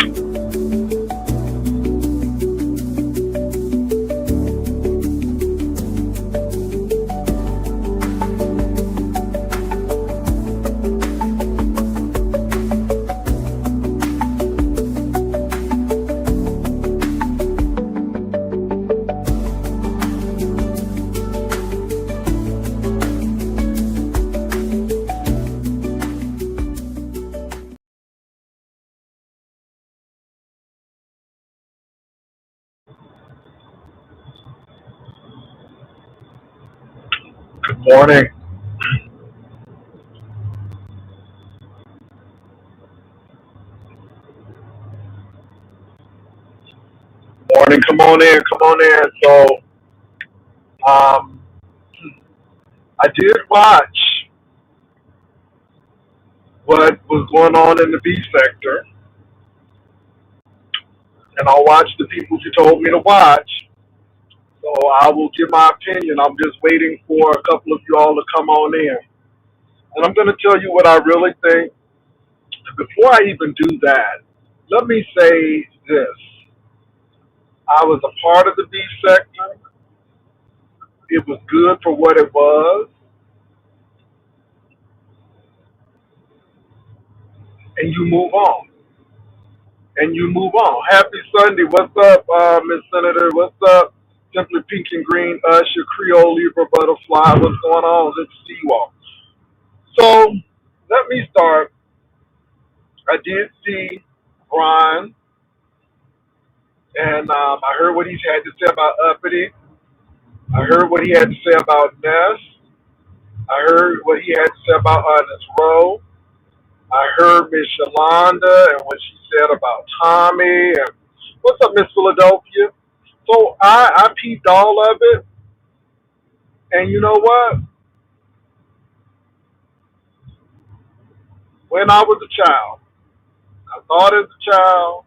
Good morning. Morning. Come on in. Come on in. So, um, I did watch what was going on in the B sector, and I watched the people you told me to watch. So I will give my opinion. I'm just waiting for a couple of you all to come on in, and I'm going to tell you what I really think. Before I even do that, let me say this: I was a part of the B sector. It was good for what it was, and you move on. And you move on. Happy Sunday. What's up, Miss Senator? What's up? Simply Pink and Green, Usher, Creole, Libra, Butterfly. What's going on? Let's see you all. So let me start. I did see Brian, and I heard what he's had to say about Uppity. I heard what he had to say about Ness. I heard what he had to say about Ernest Rowe. I heard Miss Yolanda and what she said about Tommy. And what's up, Miss Philadelphia? So I peeped all of it, and you know what? When I was a child, I thought as a child,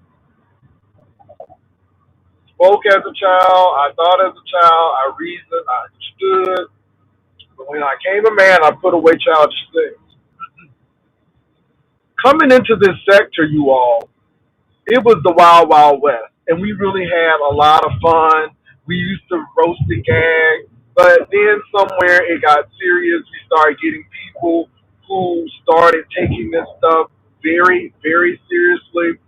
spoke as a child, I thought as a child, I reasoned, I understood. But when I came a man, I put away childish things. Coming into this sector, you all, it was the Wild Wild West, and we really had a lot of fun. We used to roast and gag, but then somewhere it got serious. We started getting people who started taking this stuff very, very seriously.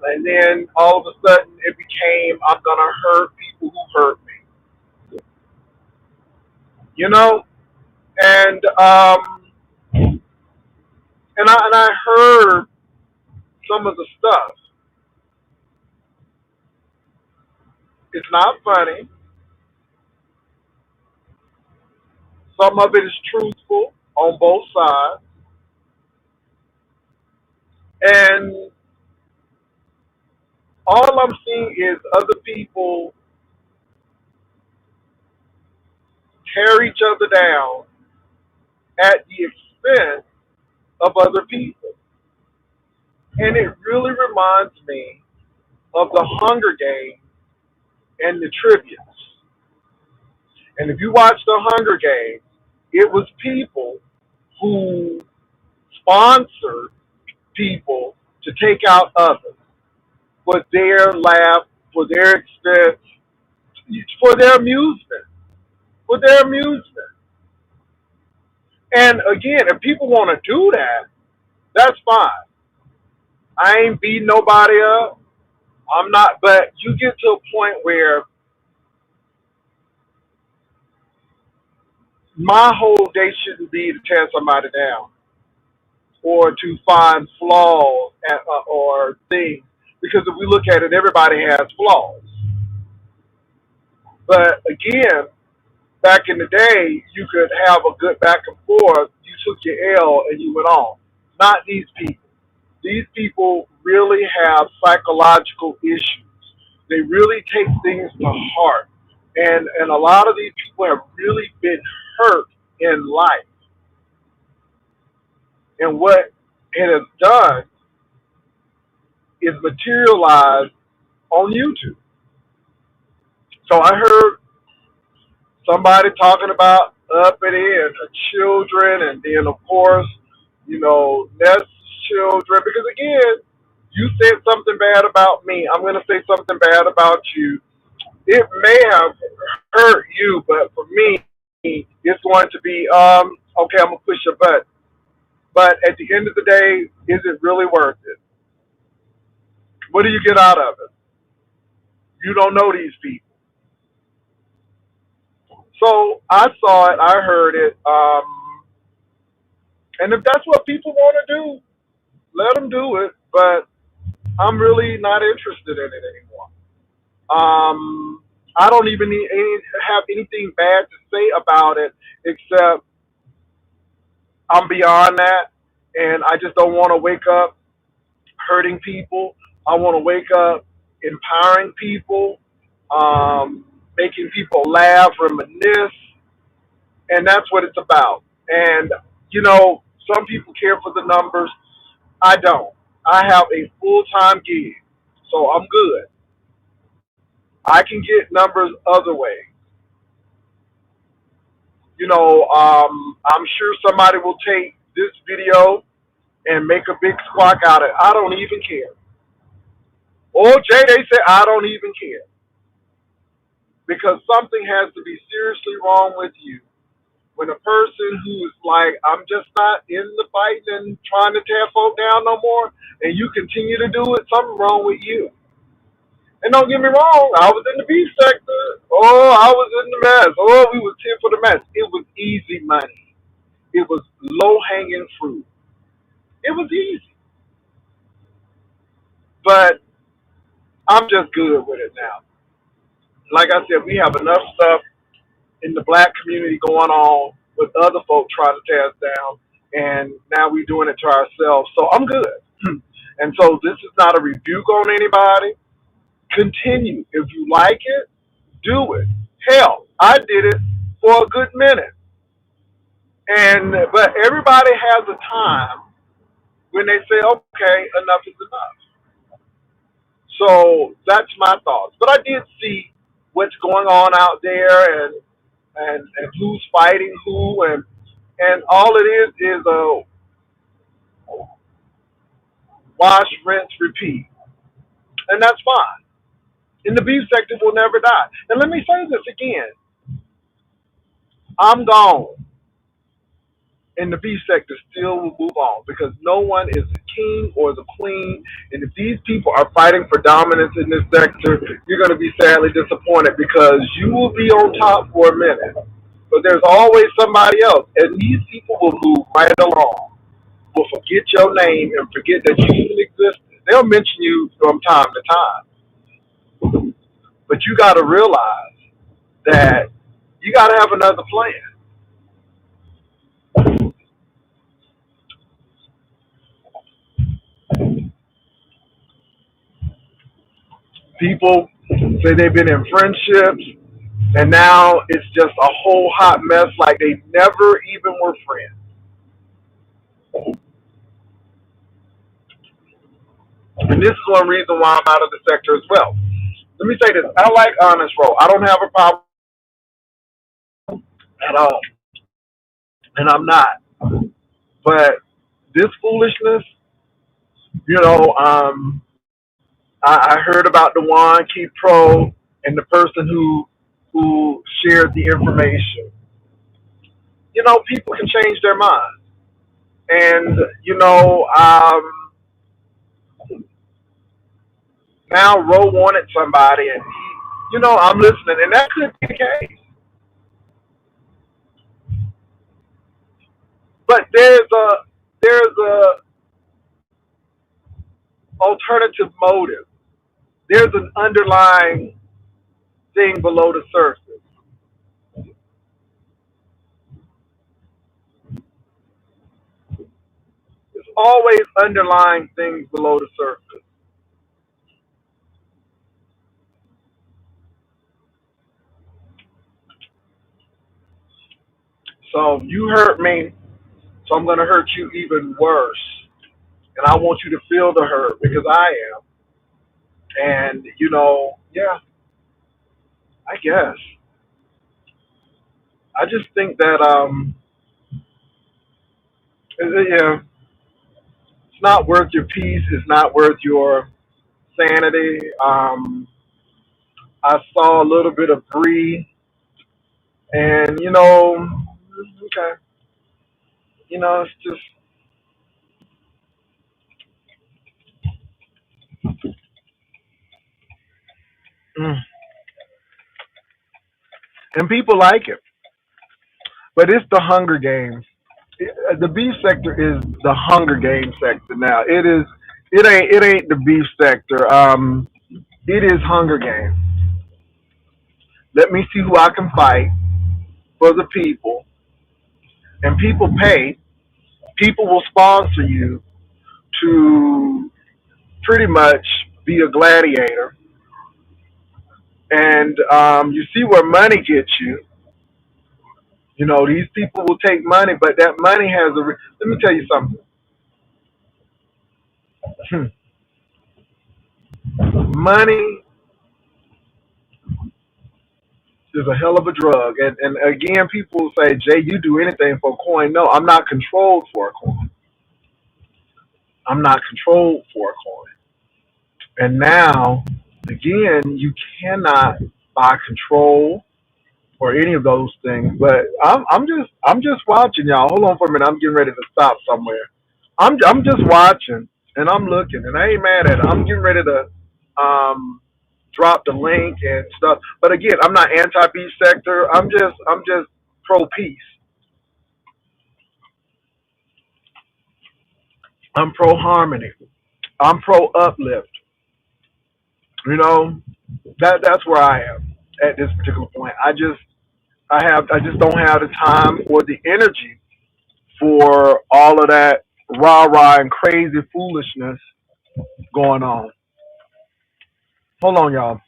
And then all of a sudden it became, I'm gonna hurt people who hurt me, you know. And and I heard some of the stuff. It's not funny. Some of it is truthful on both sides. And all I'm seeing is other people tear each other down at the expense of other people. And it really reminds me of the Hunger Games and the tributes. And if you watch the Hunger Games, it was people who sponsored people to take out others for their laugh, for their expense, for their amusement, for their amusement. And again, if people want to do that, that's fine. I ain't beating nobody up. I'm not, but you get to a point where my whole day shouldn't be to tear somebody down or to find flaws or things. Because if we look at it, everybody has flaws. But again, back in the day, you could have a good back and forth. You took your L and you went on. Not these people. These people really have psychological issues. They really take things to heart. And a lot of these people have really been hurt in life. And what it has done is materialized on YouTube. So I heard somebody talking about uppity and the children, and then of course, Ness children. Because again, You said something bad about me, I'm going to say something bad about you. It may have hurt you, but for me, it's going to be okay. I'm gonna push your butt, but at the end of the day, is it really worth it? What do you get out of it? You don't know these people. So I saw it, I heard it, and if that's what people want to do, let them do it. But I'm really not interested in it anymore. I don't even have anything bad to say about it, except I'm beyond that, and I just don't want to wake up hurting people. I want to wake up empowering people, making people laugh, reminisce, and that's what it's about. And some people care for the numbers. I don't. I have a full time gig, so I'm good. I can get numbers other ways. I'm sure somebody will take this video and make a big squawk out of it. I don't even care. Or Jay, they say I don't even care because something has to be seriously wrong with you when a person who's like, I'm just not in the fight and trying to tear folk down no more, and you continue to do it, something wrong with you. And don't get me wrong, I was in the beef sector. Oh, I was in the mess. Oh, we was here for the mess. It was easy money. It was low hanging fruit. It was easy. But I'm just good with it now. Like I said, we have enough stuff in the black community going on with other folk trying to tear us down, and now we're doing it to ourselves. So I'm good. And so this is not a rebuke on anybody. Continue. If you like it, do it. Hell, I did it for a good minute. But everybody has a time when they say, okay, enough is enough. So that's my thoughts. But I did see what's going on out there, and who's fighting who, and all it is a wash, rinse, repeat, and that's fine. And the beef sector will never die. And let me say this again: I'm gone, and the beef sector still will move on because no one is the king or the queen. And if these people are fighting for dominance in this sector, you're going to be sadly disappointed because you will be on top for a minute, but there's always somebody else, and these people will move right along. Will forget your name and forget that you even existed. They'll mention you from time to time, but you got to realize that you got to have another plan. People say they've been in friendships, and now it's just a whole hot mess like they never even were friends. And this is one reason why I'm out of the sector as well. Let me say this: I like honest role. I don't have a problem at all, and I'm not. But this foolishness, you know, I heard about the Juan Key Pro and the person who shared the information. People can change their mind, and now Roe wanted somebody, and I'm listening, and that could be the case. But there's a alternative motive. There's an underlying thing below the surface. There's always underlying things below the surface. So you hurt me, so I'm gonna hurt you even worse. And I want you to feel the hurt because I am. And yeah, I guess I just think that yeah, not worth your peace. It's not worth your sanity. I saw a little bit of Bree, and okay, it's just. Mm. And people like it, but it's the Hunger Games. The beef sector is the Hunger Games sector now. It is. It ain't the beef sector. It is Hunger Games. Let me see who I can fight for the people, and people pay. People will sponsor you to pretty much be a gladiator, and you see where money gets you. These people will take money, but that money has a. Let me tell you something. Money is a hell of a drug, and again, people say, "Jay, you do anything for a coin." No, I'm not controlled for a coin. I'm not controlled for a coin. And now, again, you cannot buy control or any of those things. But I'm just watching y'all. Hold on for a minute. I'm getting ready to stop somewhere. I'm just watching and I'm looking and I ain't mad at it. I'm getting ready to um drop the link and stuff. But again, I'm not anti beef sector. I'm just pro peace. I'm pro harmony. I'm pro uplift. You know that's where I am at this particular point. I just don't have the time or the energy for all of that rah rah and crazy foolishness going on. Hold on, y'all.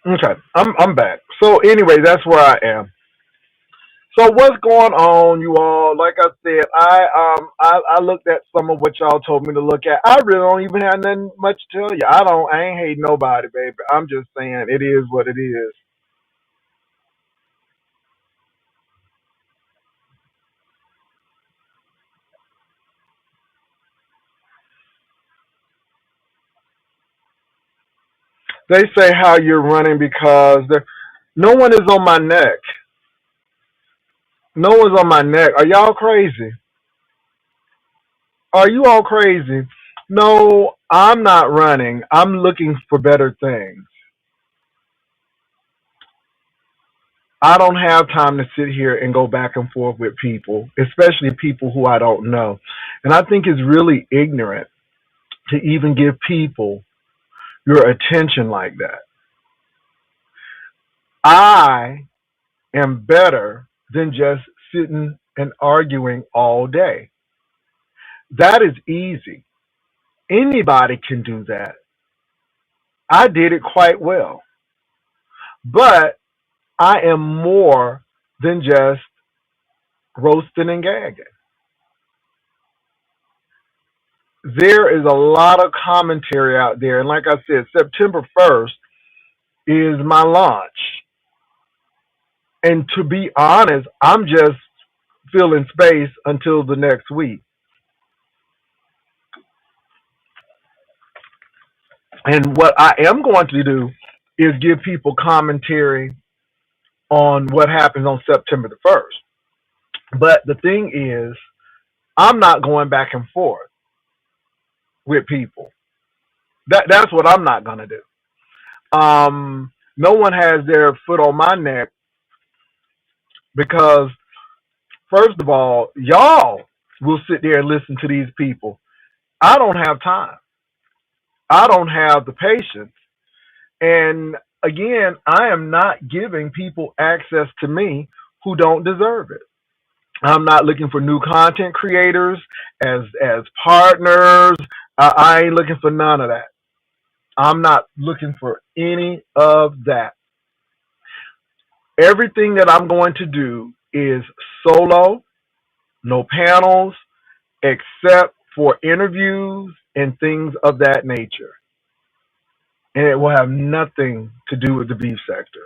Okay, I'm back. So anyway, that's where I am. So what's going on, you all? Like I said, I looked at some of what y'all told me to look at. I really don't even have nothing much to tell you. I ain't hating nobody, baby. I'm just saying it is what it is. They say how you're running because no one is on my neck. No one's on my neck. Are y'all crazy? Are you all crazy? No, I'm not running. I'm looking for better things. I don't have time to sit here and go back and forth with people, especially people who I don't know. And I think it's really ignorant to even give people your attention like that. I am better than just sitting and arguing all day. That is easy. Anybody can do that. I did it quite well. But I am more than just roasting and gagging. There is a lot of commentary out there. And like I said, September 1st is my launch. And to be honest, I'm just filling space until the next week. And what I am going to do is give people commentary on what happens on September the 1st. But the thing is, I'm not going back and forth with people. That's what I'm not going to do. No one has their foot on my neck because, first of all, y'all will sit there and listen to these people. I don't have time. I don't have the patience. And again, I am not giving people access to me who don't deserve it. I'm not looking for new content creators as partners. I ain't looking for none of that. I'm not looking for any of that. Everything that I'm going to do is solo, no panels, except for interviews and things of that nature. And it will have nothing to do with the beef sector.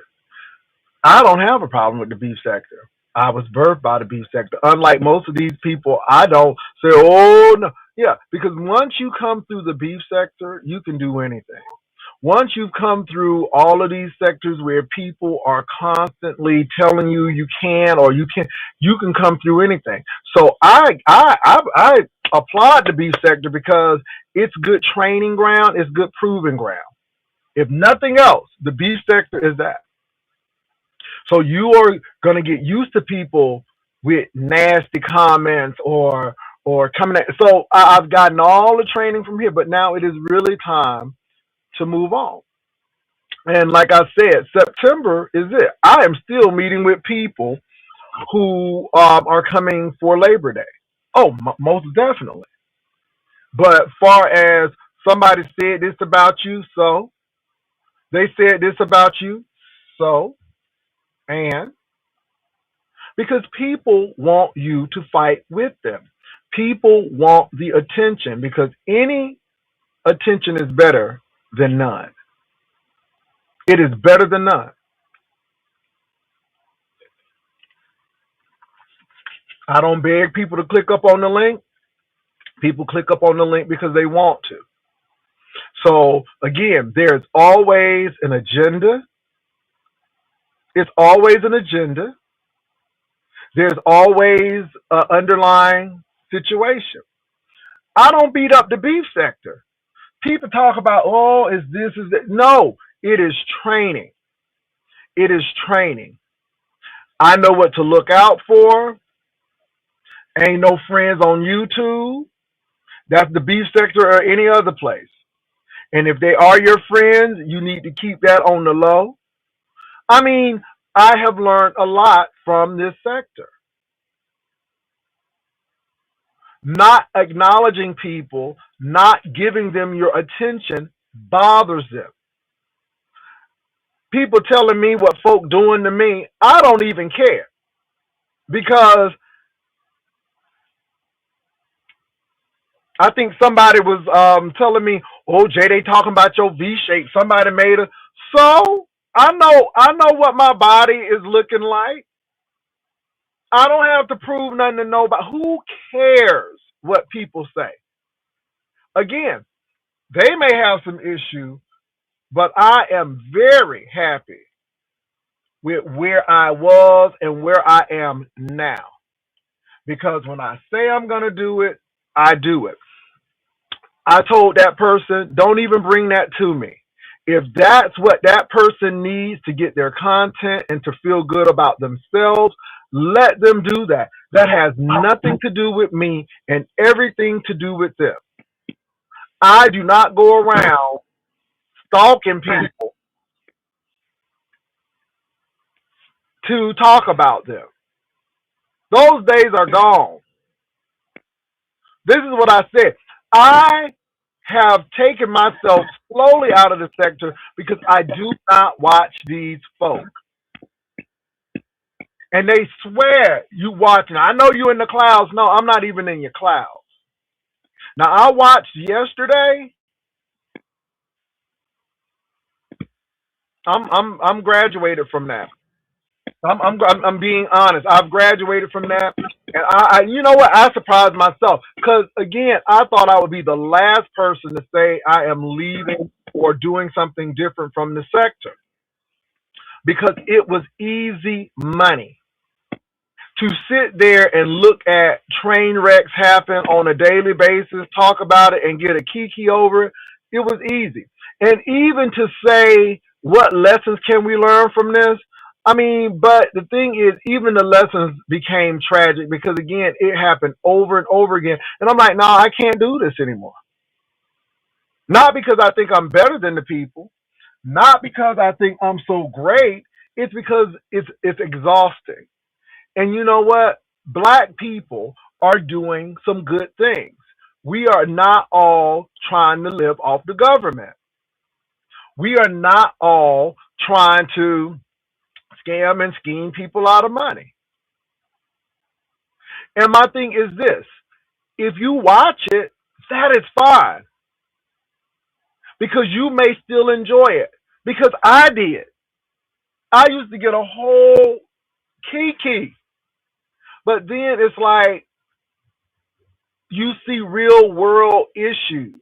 I don't have a problem with the beef sector. I was birthed by the beef sector. Unlike most of these people, I don't say, oh, no. Yeah, because once you come through the beef sector, you can do anything. Once you've come through all of these sectors where people are constantly telling you you can or you can come through anything. So I applaud the beef sector because it's good training ground, it's good proving ground. If nothing else, the beef sector is that. So you are going to get used to people with nasty comments or coming at. So I've gotten all the training from here, but now it is really time to move on. And like I said, September is it. I am still meeting with people who are coming for Labor Day. Oh, most definitely. But far as somebody said this about you, so they said this about you, so and because people want you to fight with them. People want the attention because any attention is better than none. It is better than none. I don't beg people to click up on the link. People click up on the link because they want to. So again, there's always an agenda. It's always an agenda. There's always an underlying situation. I don't beat up the beef sector. People talk about, oh, is this, is that? No, it is training. It is training. I know what to look out for. Ain't no friends on YouTube. That's the beef sector or any other place. And if they are your friends, you need to keep that on the low. I mean, I have learned a lot from this sector. Not acknowledging people, not giving them your attention bothers them. People telling me what folk doing to me, I don't even care because I think somebody was telling me, "Oh, Jay, they talking about your V shape. Somebody made a." So I know what my body is looking like. I don't have to prove nothing to nobody. Who cares what people say? Again, they may have some issue, but I am very happy with where I was and where I am now. Because when I say I'm going to do it, I do it. I told that person, don't even bring that to me. If that's what that person needs to get their content and to feel good about themselves, let them do that. That has nothing to do with me and everything to do with them. I do not go around stalking people to talk about them. Those days are gone. This is what I said. I have taken myself slowly out of the sector because I do not watch these folks. And they swear you watching. I know you in the clouds. No, I'm not even in your clouds. Now I watched yesterday. I'm graduated from that. I'm being honest. I've graduated from that, and I you know what? I surprised myself because again, I thought I would be the last person to say I am leaving or doing something different from the sector because it was easy money to sit there and look at train wrecks happen on a daily basis, talk about it, and get a kiki over it. It was easy, and even to say what lessons can we learn from this. I mean, but the thing is, even the lessons became tragic because again, it happened over and over again. And I'm like, no, I can't do this anymore. Not because I think I'm better than the people, Not because I think I'm so great. It's because it's exhausting. And you know what? Black people are doing some good things. We are not all trying to live off the government. We are not all trying to scam and scheme people out of money. And my thing is this: if you watch it, that is fine because you may still enjoy it. Because I did. I used to get a whole kiki, but then it's like you see real world issues.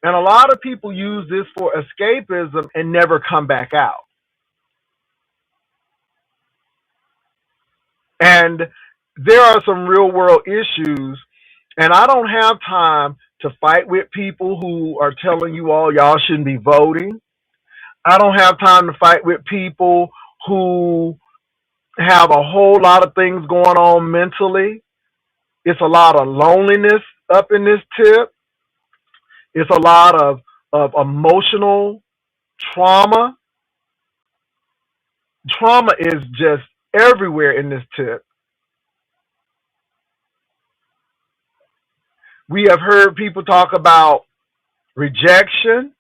And a lot of people use this for escapism and never come back out. And there are some real world issues, and I don't have time to fight with people who are telling you all y'all shouldn't be voting. I don't have time to fight with people who have a whole lot of things going on mentally. It's a lot of loneliness up in this tip. It's a lot of emotional trauma. Trauma is just everywhere in this tip. We have heard people talk about rejection.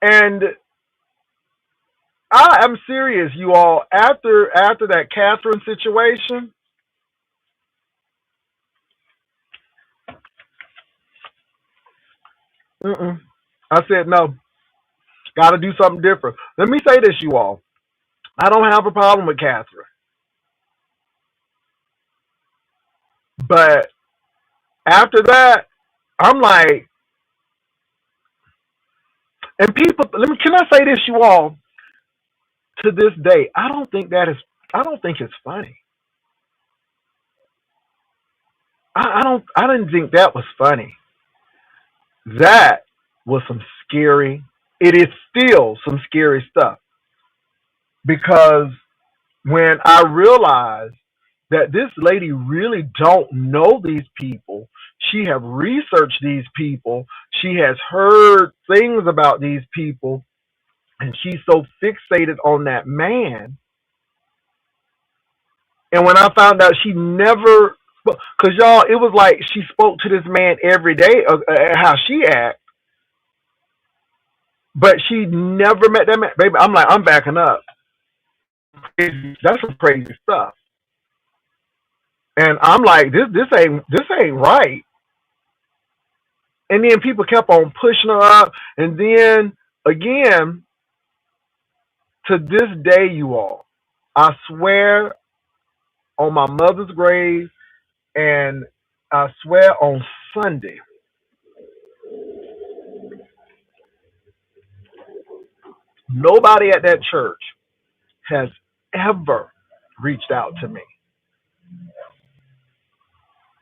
And I am serious, you all. After that Catherine situation, mm-mm, I said no. Got to do something different. Let me say this, you all. I don't have a problem with Catherine, but after that, I'm like, and people. Let me. Can I say this, you all? To this day, I don't think that is. I don't think it's funny. I don't. I didn't think that was funny. That was some scary. It is still some scary stuff because when I realized that this lady really don't know these people, she have researched these people, she has heard things about these people, and she's so fixated on that man. And when I found out she never, because y'all, it was like she spoke to this man every day, how she act, but she never met that man. Baby, I'm like, I'm backing up. That's some crazy stuff. And I'm like, this ain't right. And then people kept on pushing her up. And then again, to this day, you all, I swear on my mother's grave, and I swear on Sunday, nobody at that church has ever reached out to me.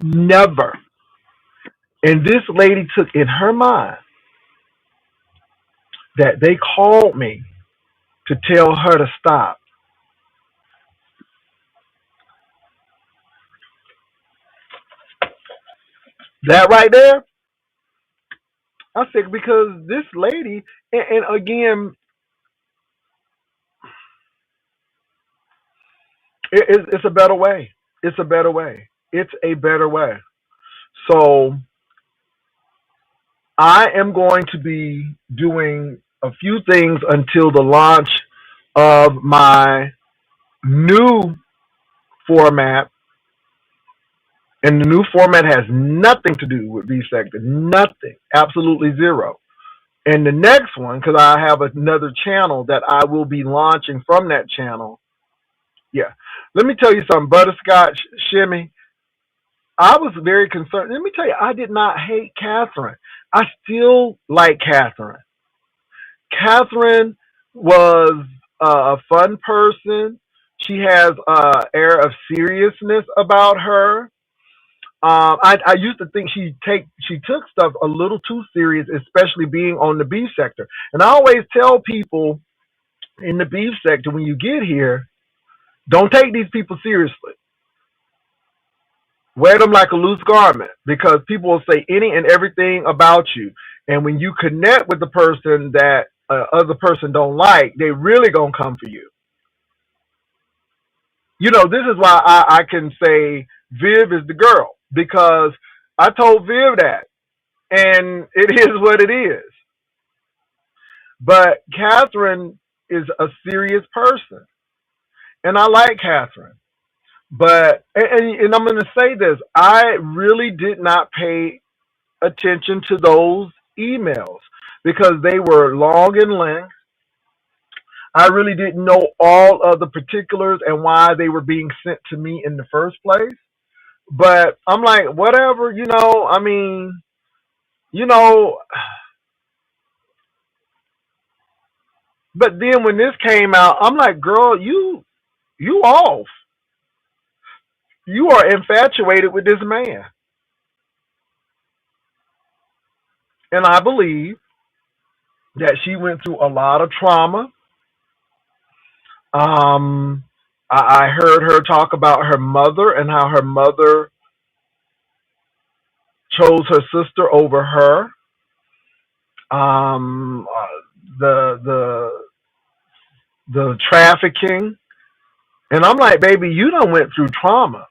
Never. And this lady took in her mind that they called me to tell her to stop. That right there, I said, because this lady, and again, it's a better way. It's a better way. It's a better way. So I am going to be doing a few things until the launch of my new format. And the new format has nothing to do with B Sector. Nothing. Absolutely zero. And the next one, because I have another channel that I will be launching from that channel. Yeah. Let me tell you something, Butterscotch Shimmy. I was very concerned. Let me tell you, I did not hate Catherine. I still like Catherine. Catherine was a fun person. She has an air of seriousness about her. I used to think she took stuff a little too serious, especially being on the beef sector. And I always tell people in the beef sector, when you get here, don't take these people seriously. Wear them like a loose garment because people will say any and everything about you. And when you connect with the person that other person don't like, they really gonna come for you. This is why I can say Viv is the girl because I told Viv that, and it is what it is. But Catherine is a serious person, and I like Catherine. But and I'm going to say this: I really did not pay attention to those emails because they were long in length. I really didn't know all of the particulars and why they were being sent to me in the first place. But I'm like, whatever, I mean, you know. But then when this came out, I'm like, girl, you off. You are infatuated with this man, and I believe that she went through a lot of trauma. Um, I heard her talk about her mother and how her mother chose her sister over her. The trafficking, and I'm like, baby, you done went through trauma,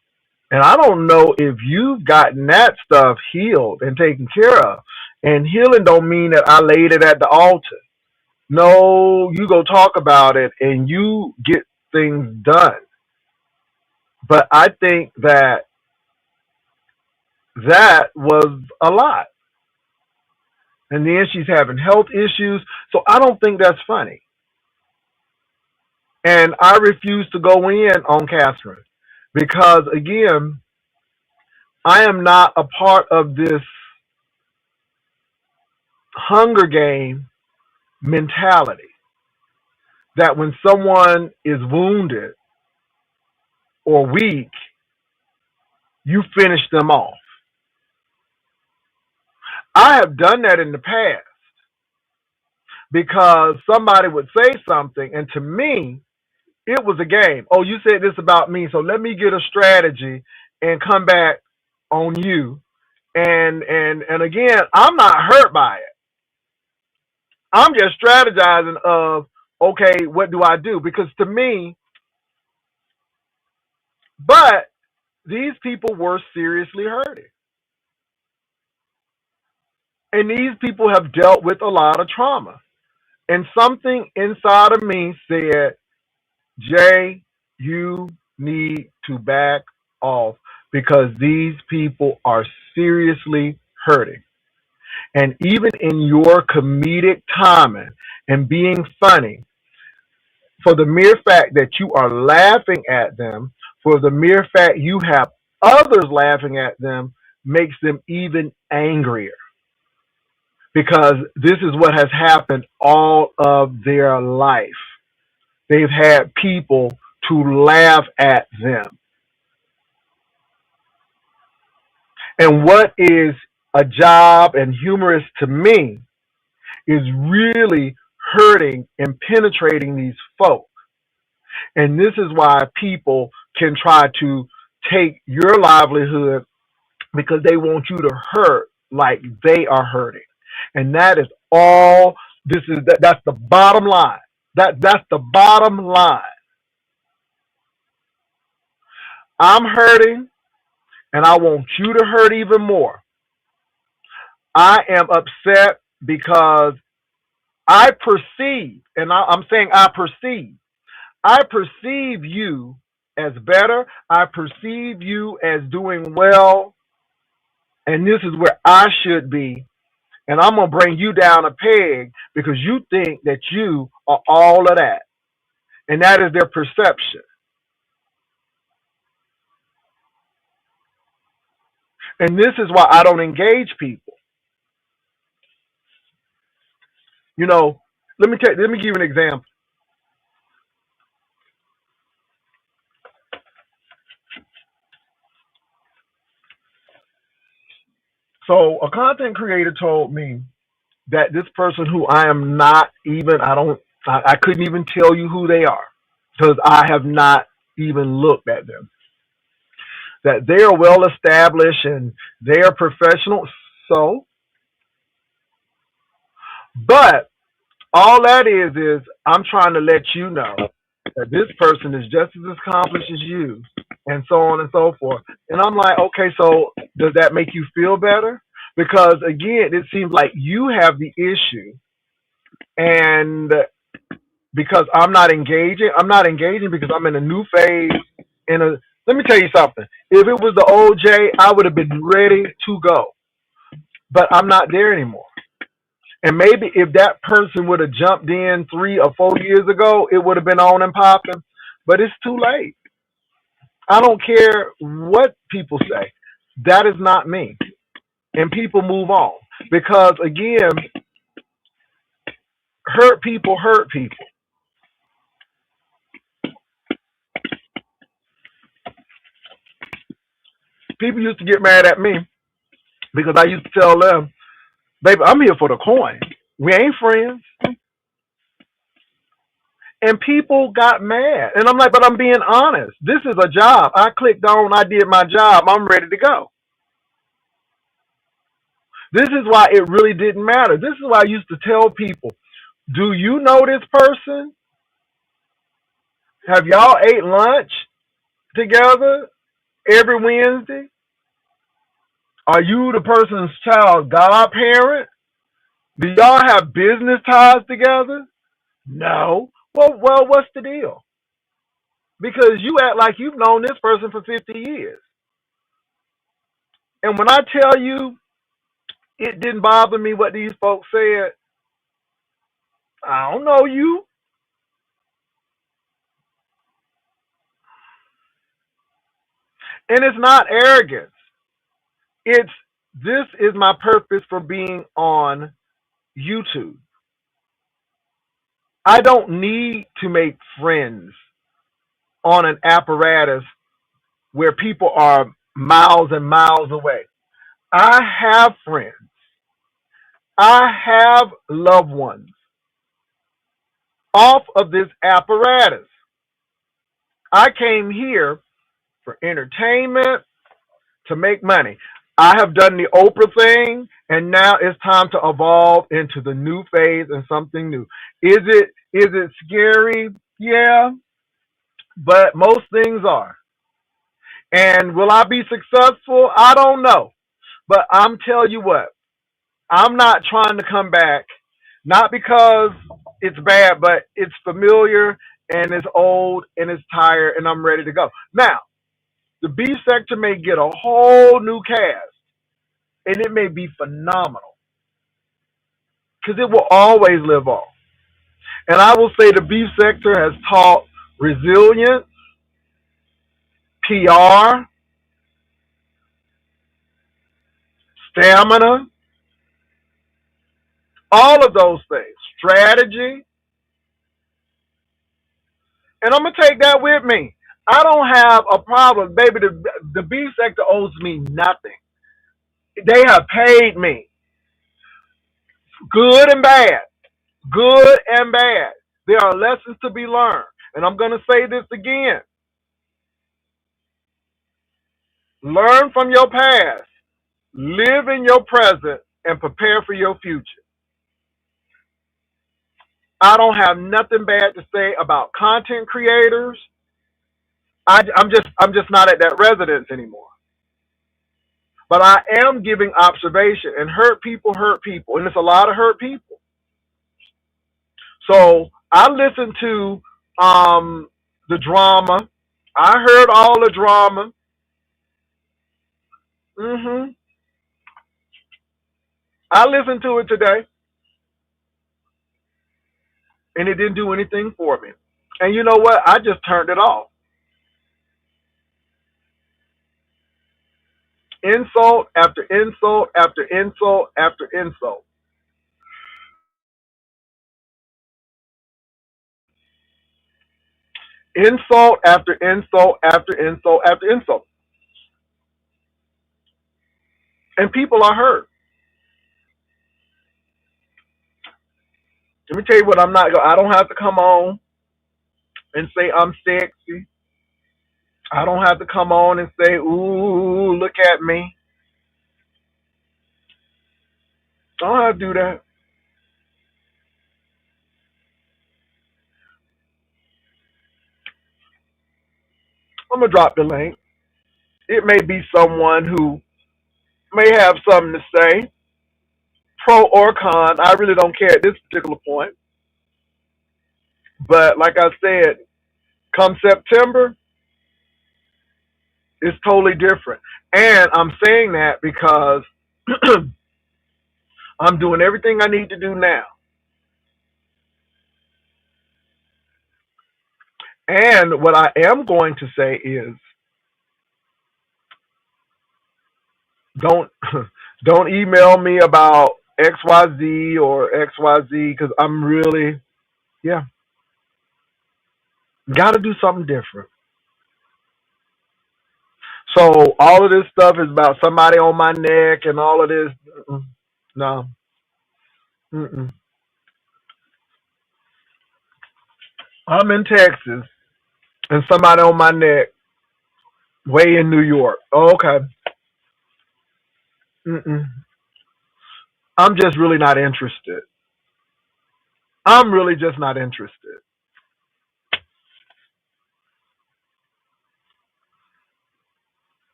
and I don't know if you've gotten that stuff healed and taken care of. And healing don't mean that I laid it at the altar. No, you go talk about it and you get things done. But I think that that was a lot. And then she's having health issues. So I don't think that's funny. And I refuse to go in on Catherine because, again, I am not a part of this Hunger Game mentality that when someone is wounded or weak, you finish them off. I have done that in the past because somebody would say something, and to me, it was a game. Oh, you said this about me, so let me get a strategy and come back on you. And again, I'm not hurt by it. I'm just strategizing of, okay, what do I do? Because to me, but these people were seriously hurting. And these people have dealt with a lot of trauma. And something inside of me said, Jay, you need to back off because these people are seriously hurting. And even in your comedic timing and being funny, for the mere fact that you are laughing at them, for the mere fact you have others laughing at them, makes them even angrier. Because this is what has happened all of their life. They've had people to laugh at them. And what is a job and humorous to me is really hurting and penetrating these folk. And this is why people can try to take your livelihood because they want you to hurt like they are hurting. And that is all that's the bottom line. That's the bottom line. I'm hurting and I want you to hurt even more. I am upset because I perceive, and I'm saying I perceive you as better. I perceive you as doing well, and this is where I should be. And I'm going to bring you down a peg because you think that you are all of that. And that is their perception. And this is why I don't engage people. Let me give you an example. So a content creator told me that this person who I am not even, I couldn't even tell you who they are because I have not even looked at them. that they are well established and they are professional. So, but all that is I'm trying to let you know that this person is just as accomplished as you, and so on and so forth. And I'm like, okay, so does that make you feel better? Because again, it seems like you have the issue, and because I'm not engaging because I'm in a new phase. In a, let me tell you something. If it was the old Jay, I would have been ready to go, but I'm not there anymore. And maybe if that person would have jumped in 3 or 4 years ago, it would have been on and popping. But it's too late. I don't care what people say. That is not me. And people move on. Because again, hurt people hurt people. People used to get mad at me because I used to tell them, baby, I'm here for the coin. We ain't friends. And people got mad. And I'm like, but I'm being honest. This is a job. I clicked on, I did my job. I'm ready to go. This is why it really didn't matter. This is why I used to tell people, do you know this person? Have y'all ate lunch together every Wednesday? Are you the person's child godparent? Do y'all have business ties together? No. Well, what's the deal? Because you act like you've known this person for 50 years. And when I tell you it didn't bother me what these folks said, I don't know you. And it's not arrogance. It's this is my purpose for being on YouTube. I don't need to make friends on an apparatus where people are miles and miles away. I have friends. I have loved ones off of this apparatus. I came here for entertainment, to make money. I have done the Oprah thing, and now it's time to evolve into the new phase and something new. Is it scary? Yeah, but most things are. And will I be successful? I don't know. But I'm telling you what, I'm not trying to come back, not because it's bad, but it's familiar and it's old and it's tired and I'm ready to go. Now, the B sector may get a whole new cast and it may be phenomenal because it will always live on. And I will say the beef sector has taught resilience, PR, stamina, all of those things, strategy. And I'm going to take that with me. I don't have a problem. Baby, the beef sector owes me nothing. They have paid me, good and bad, good and bad. There are lessons to be learned. And I'm going to say this again. Learn from your past. Live in your present and prepare for your future. I don't have nothing bad to say about content creators. I'm just not at that residence anymore. But I am giving observation, and hurt people, and it's a lot of hurt people. So I listened to the drama. I heard all the drama. I listened to it today, and it didn't do anything for me. And you know what? I just turned it off. Insult after insult after insult after insult. Insult after insult after insult after insult. And people are hurt. Let me tell you what I'm not going I don't have to come on and say I'm sexy. I don't have to come on and say, "Ooh, look at me." I don't have to do that. I'm gonna drop the link. It may be someone who may have something to say, pro or con. I really don't care at this particular point. But like I said, come September, it's totally different. And I'm saying that because I'm doing everything I need to do now. And what I am going to say is don't don't email me about XYZ or XYZ because I'm really, yeah, got to do something different. So all of this stuff is about somebody on my neck and all of this. No, mm-mm. I'm in Texas and somebody on my neck way in New York. Oh, okay. Mm-mm. I'm just really not interested. I'm really just not interested.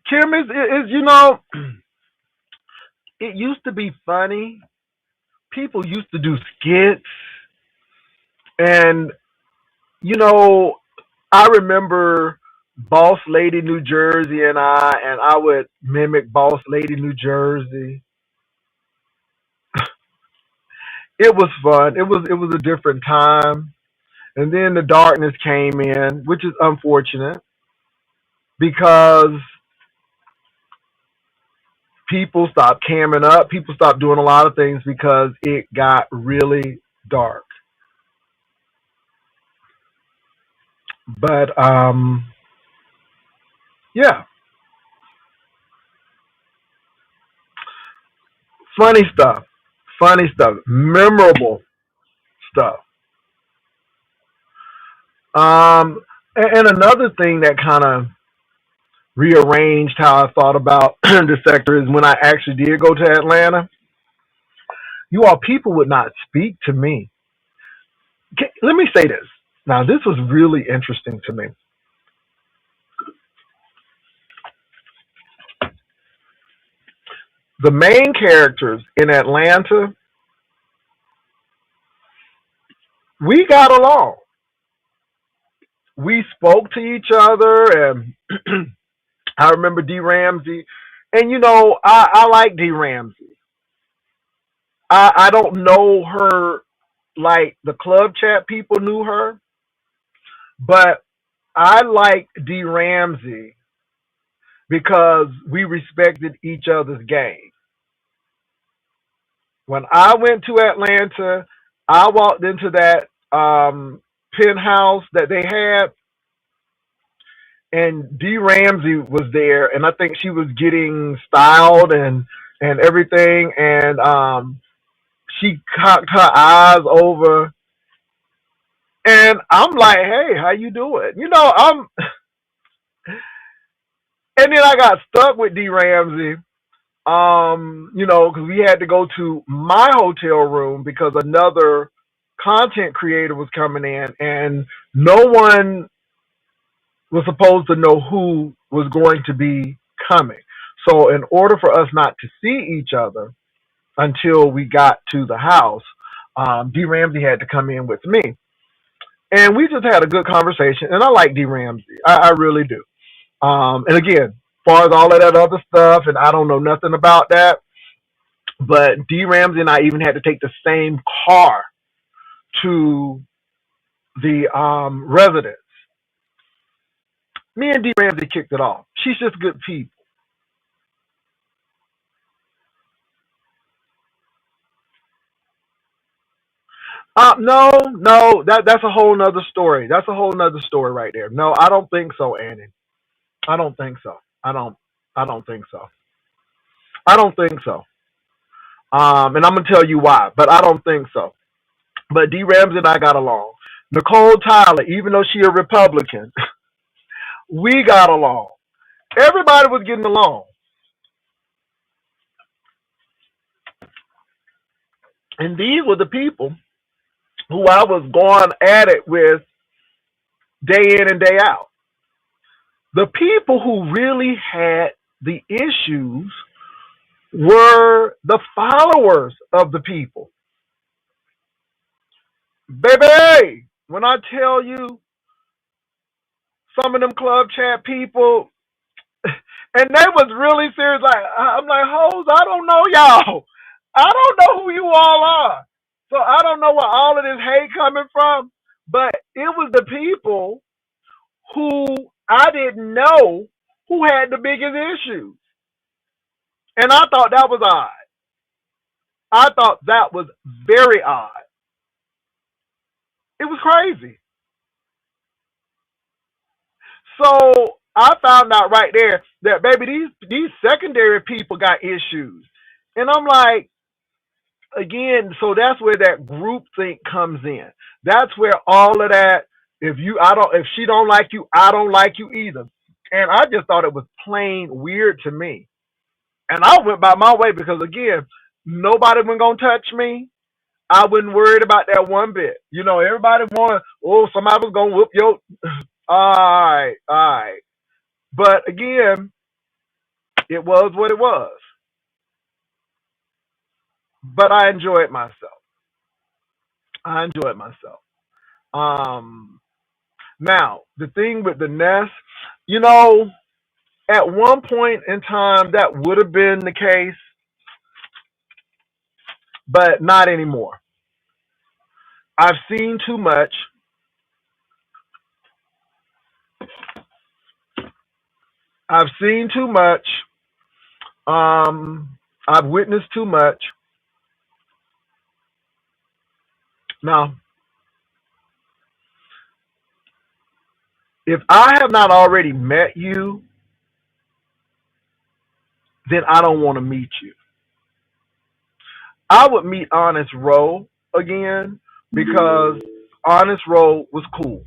Kim is it used to be funny. People used to do skits, and you know, I remember Boss Lady New Jersey, and I would mimic Boss Lady New Jersey. It was fun. It was a different time, and then the darkness came in, which is unfortunate because people stopped camming up. People stopped doing a lot of things because it got really dark. But yeah, funny stuff, funny stuff, memorable stuff. And another thing that kind of rearranged how I thought about the sector is when I actually did go to Atlanta. You all people would not speak to me. Let me say this. Now, this was really interesting to me. The main characters in Atlanta, we got along. We spoke to each other, and I remember D. Ramsey. And I like D. Ramsey. I don't know her like the club chat people knew her, but I like D. Ramsey because we respected each other's game. When I went to Atlanta, I walked into that penthouse that they had, and D. Ramsey was there, and I think she was getting styled and everything, and she cocked her eyes over, and I'm like, "Hey, how you doing?" And then I got stuck with D. Ramsey, because we had to go to my hotel room because another content creator was coming in, and no one was supposed to know who was going to be coming. So, in order for us not to see each other until we got to the house, D. Ramsey had to come in with me, and we just had a good conversation. And I like D. Ramsey, I really do. And again, as far as all of that other stuff, and I don't know nothing about that. But D. Ramsey and I even had to take the same car to the residence. Me and D. Ramsey kicked it off. She's just good people. No, no, that's a whole nother story. That's a whole nother story right there. No, I don't think so, Annie. I don't think so. I don't. I don't think so. I don't think so. And I'm gonna tell you why, but I don't think so. But D. Ramsey and I got along. Nicole Tyler, even though she a Republican, we got along. Everybody was getting along. And these were the people who I was going at it with day in and day out. The people who really had the issues were the followers of the people. Baby, when I tell you some of them club chat people, and they was really serious, like, I'm like, hoes, I don't know y'all. I don't know who you all are. So I don't know where all of this hate coming from, but it was the people who I didn't know who had the biggest issues. And I thought that was odd. I thought that was very odd. It was crazy. So I found out right there that baby, these secondary people got issues. And I'm like, again, so that's where that group think comes in. That's where all of that, if she don't like you, I don't like you either. And I just thought it was plain weird to me. And I went by my way because again, nobody was gonna touch me. I wasn't worried about that one bit. Everybody wanted, somebody was gonna whoop your all right. But again, it was what it was. But I enjoyed myself. I enjoyed myself. Now, the thing with the nest, at one point in time that would have been the case, but not anymore. I've seen too much. I've seen too much. I've witnessed too much. Now, if I have not already met you, then I don't want to meet you. I would meet Honest Roe again because Honest Roe was cool.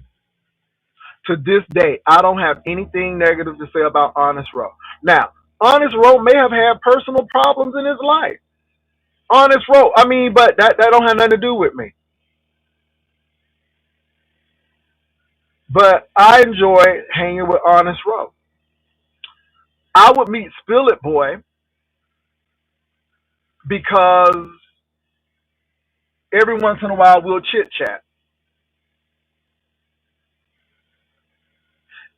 To this day, I don't have anything negative to say about Honest Roe. Now, Honest Roe may have had personal problems in his life. Honest Roe, but that don't have nothing to do with me. But I enjoy hanging with Honest Roe. I would meet Spill It Boy because every once in a while we'll chit chat.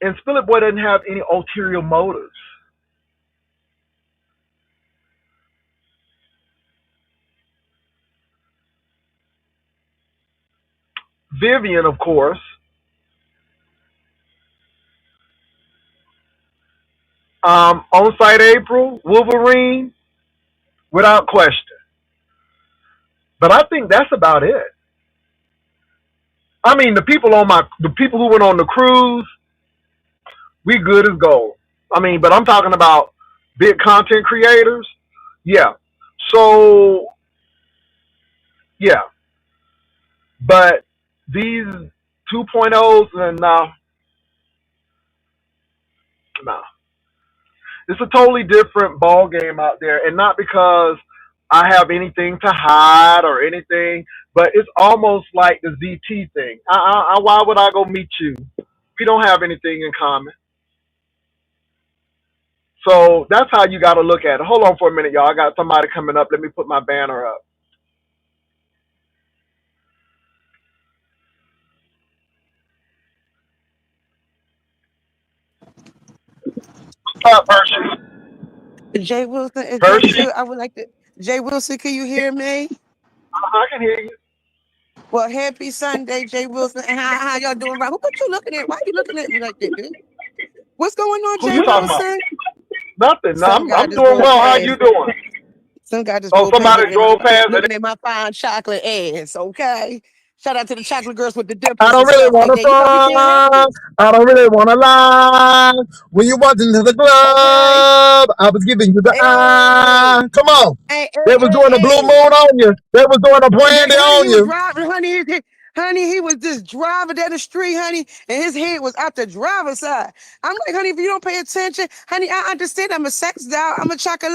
And Spill It Boy doesn't have any ulterior motives. Vivian, of course. On Site April, Wolverine, without question. But I think that's about it. The people who went on the cruise, we good as gold. But I'm talking about big content creators. Yeah. So, yeah. But these 2.0s, and no. It's a totally different ball game out there, and not because I have anything to hide or anything, but it's almost like the ZT thing. Why would I go meet you? We don't have anything in common. So that's how you got to look at it. Hold on for a minute, y'all. I got somebody coming up. Let me put my banner up. What's up, Hershey? Jay Wilson, is that Hershey? you? I would like to. Jay Wilson, can you hear me? I can hear you. Well, happy Sunday, Jay Wilson. And how y'all doing? Right? Who got you looking at? Why are you looking at me like that, dude? What's going on, Who Jay you talking about? Wilson? Nothing. No, Some guy I'm just doing drove well. How past. you doing? Some guy just Oh, drove past somebody drove past. looking at my fine chocolate ass. Okay. Shout out to the chocolate girls with the I dimples don't and really stuff want like to that. We can't have front. this. I don't really want to lie. When you walked into the Okay. club, I was giving you the Hey, eye. Come on. hey, They hey, was hey, doing a blue hey. moon on you. They was doing a brandy Honey, on he was you. driving. Honey, he was just driving down the street, honey, and his head was out the driver's side. I'm like, honey, if you don't pay attention, honey, I understand I'm a sex doll. I'm a chocolate.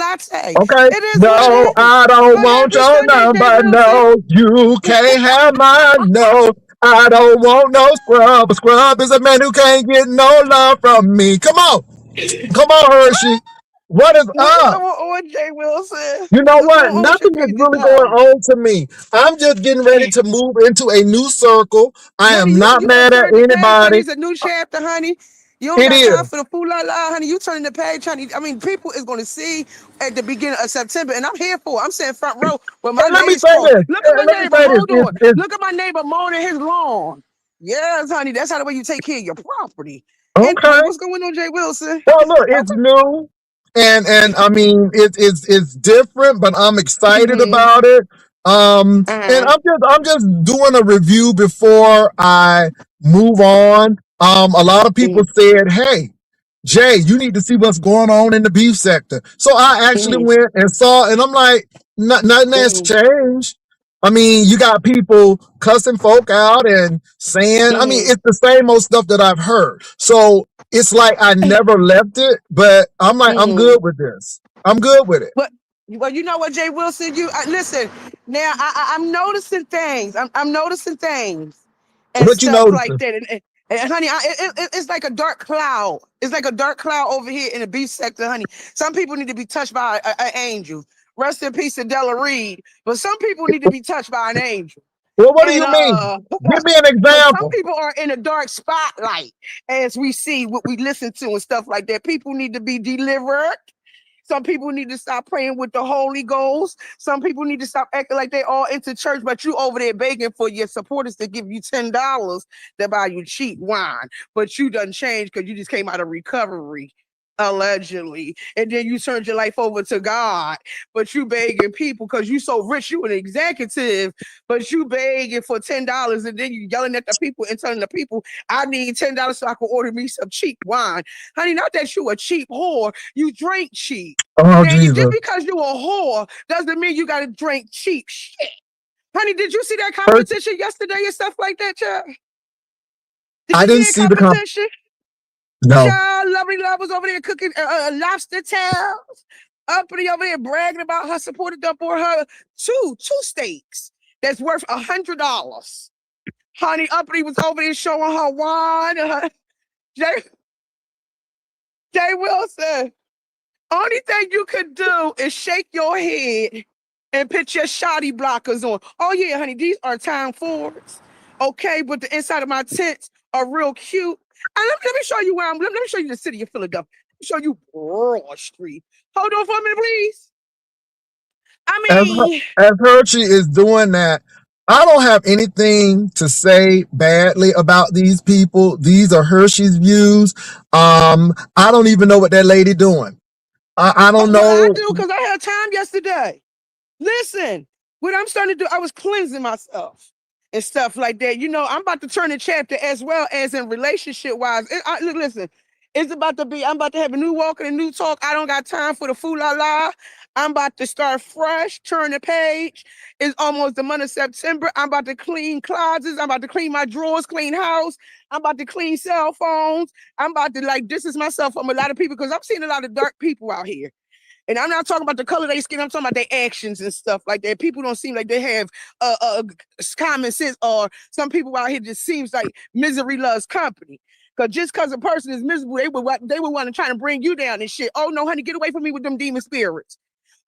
Okay. It is what No, it is. I don't But want happy your Sunday, Jay number. Wilson. No, you can't have my no. I don't want no scrub. A scrub is a man who can't get no love from me. Come on, Hershey. What is What is up? going on, Jay Wilson? You know What's what? going on with your Nothing is crazy really going self? on to me. I'm just getting ready to move into a new circle. I Honey, am you not you done mad at turned the page, honey. anybody. It's a new chapter, honey. You don't It got is. time for the fool la la, honey. You turning the page, honey. I mean, people is gonna see at the beginning of September, and I'm here for it. I'm saying front row with my And let me legs say crossed. this. Look at my Let me neighbor. say this. Hold on. Look at my neighbor mowing his lawn. Yes, honey. That's how the way you take care of your property. Anyway, Okay. what's going on, Jay Wilson? Well, look, Okay. it's new, and I mean it's different, but I'm excited Mm-hmm. about it. And Uh-huh. I'm just doing a review before I move on. A lot of people said, "Hey, Jay, you need to see what's going on in the beef sector." So I actually Mm-hmm. went and saw, and I'm like, nothing has Mm-hmm. changed. I mean, you got people cussing folk out and saying, I mean, Mm-hmm. it's the same old stuff that I've heard. So it's like I never left it, but I'm like, I'm Mm-hmm. good with this. I'm good with it. But well, you know what, Jay Wilson? Listen now. I'm noticing things. I'm noticing things and What you stuff like noticing? that. And honey, it's like a dark cloud. It's like a dark cloud over here in the beef sector, honey. Some people need to be touched by an angel. Rest in peace to Della Reed. But some people need to be touched by an angel. Well, what do And you mean? Give me an because some example. people are in a dark spotlight as we see what we listen to and stuff like that. People need to be delivered. Some people need to stop praying with the Holy Ghost. Some people need to stop acting like they all into church, but you over there begging for your supporters to give you $10 to buy you cheap wine. But you done changed because you just came out of recovery, allegedly. And then you turned your life over to God. But you begging people because you so rich, you an executive, but you begging for $10 and then you yelling at the people and telling the people, I need $10 so I can order me some cheap wine. Honey, not that you a cheap whore, you drink cheap. Oh, Now, just Jesus. because you a whore doesn't mean you gotta drink cheap shit. Honey, did you see that First, competition yesterday and stuff like that, child? Did I you see didn't that see the competition? no. Child, Lovely Love was over there cooking lobster tails. Uppity over there bragging about her supported them for her two steaks that's worth $100. Honey, Uppity was over there showing her wine. Jay, Jay Wilson. Only thing you could do is shake your head and put your shoddy blockers on. Oh yeah, honey, these are Time Fords. Okay, but the inside of my tents are real cute. And let me show you where I'm. Let me show you the city of Philadelphia. Let me show you Broad Street. Hold on for a minute, please. I As mean, as Hershey is doing that, I don't have anything to say badly about these people. These are Hershey's views. I don't even know what that lady doing. I don't well, I know. do because I had time yesterday. Listen, what I'm starting to do, I was cleansing myself and stuff like that. You know, I'm about to turn a chapter as well as in relationship wise. Look, listen, it's about to be, I'm about to have a new walk and a new talk. I don't got time for the fool la la. I'm about to start fresh, turn the page. It's almost the month of September. I'm about to clean closets. I'm about to clean my drawers, clean house. I'm about to clean cell phones. I'm about to like distance myself from a lot of people because I'm seeing a lot of dark people out here. And I'm not talking about the color of their skin. I'm talking about their actions and stuff like that. People don't seem like they have common sense, or some people out here just seems like misery loves company. Because just because a person is miserable, they would want to try to bring you down and shit. Oh no, honey, get away from me with them demon spirits.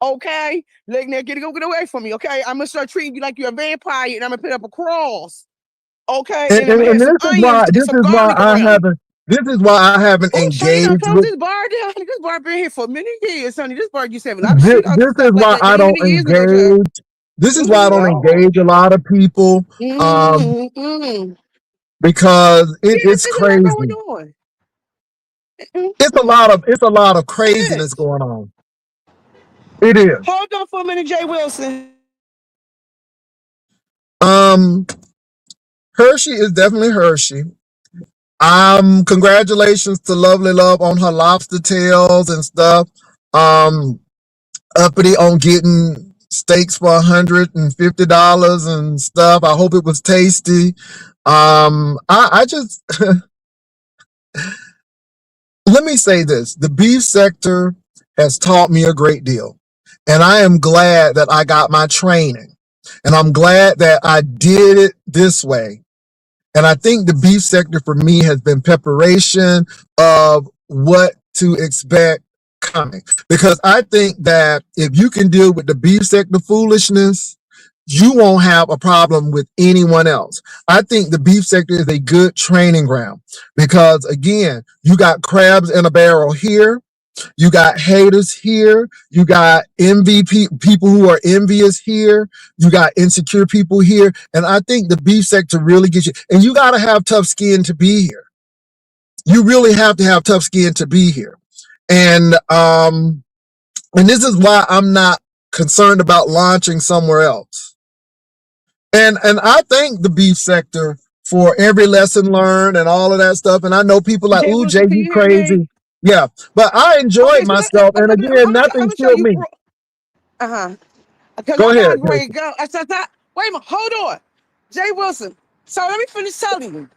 Okay, like now, get away from me. Okay, I'm gonna start treating you like you're a vampire, and I'm gonna put up a cross. Okay, And, and I'm and, gonna and have some onions and this some is why garlic I around it. haven't this is why I haven't Oh, Shawty done engaged closed with this bar down. Honey, this bar been here for many years, honey. This bar used to have a lot of shootouts and this stuff is like why that I many, don't many years ago, child. engage. This is why I don't Lord. engage a lot of people. Mm-hmm. Because Yeah, it's there's a lot going crazy. on. It's a lot of It craziness is. going on. It is. Hold on for a minute, Jay Wilson. Um Hershey is definitely Hershey. Congratulations to Lovely Love on her lobster tails and stuff. Uppity on getting steaks for $150 and stuff. I hope it was tasty. I just let me say this: the beef sector has taught me a great deal, and I am glad that I got my training, and I'm glad that I did it this way. And I think the beef sector for me has been preparation of what to expect coming. Because I think that if you can deal with the beef sector foolishness, you won't have a problem with anyone else. I think the beef sector is a good training ground because, again, you got crabs in a barrel here. You got haters here. You got MVP people who are envious here. You got insecure people here. And I think the beef sector really gets you. And you got to have tough skin to be here. You really have to have tough skin to be here. And this is why I'm not concerned about launching somewhere else. And I thank the beef sector for every lesson learned and all of that stuff. And I know people like, ooh, Jay, you crazy. Yeah, but I enjoyed myself, and again, nothing killed me. Go ahead. Wait a minute, hold on, Jay Wilson. So let me finish telling you.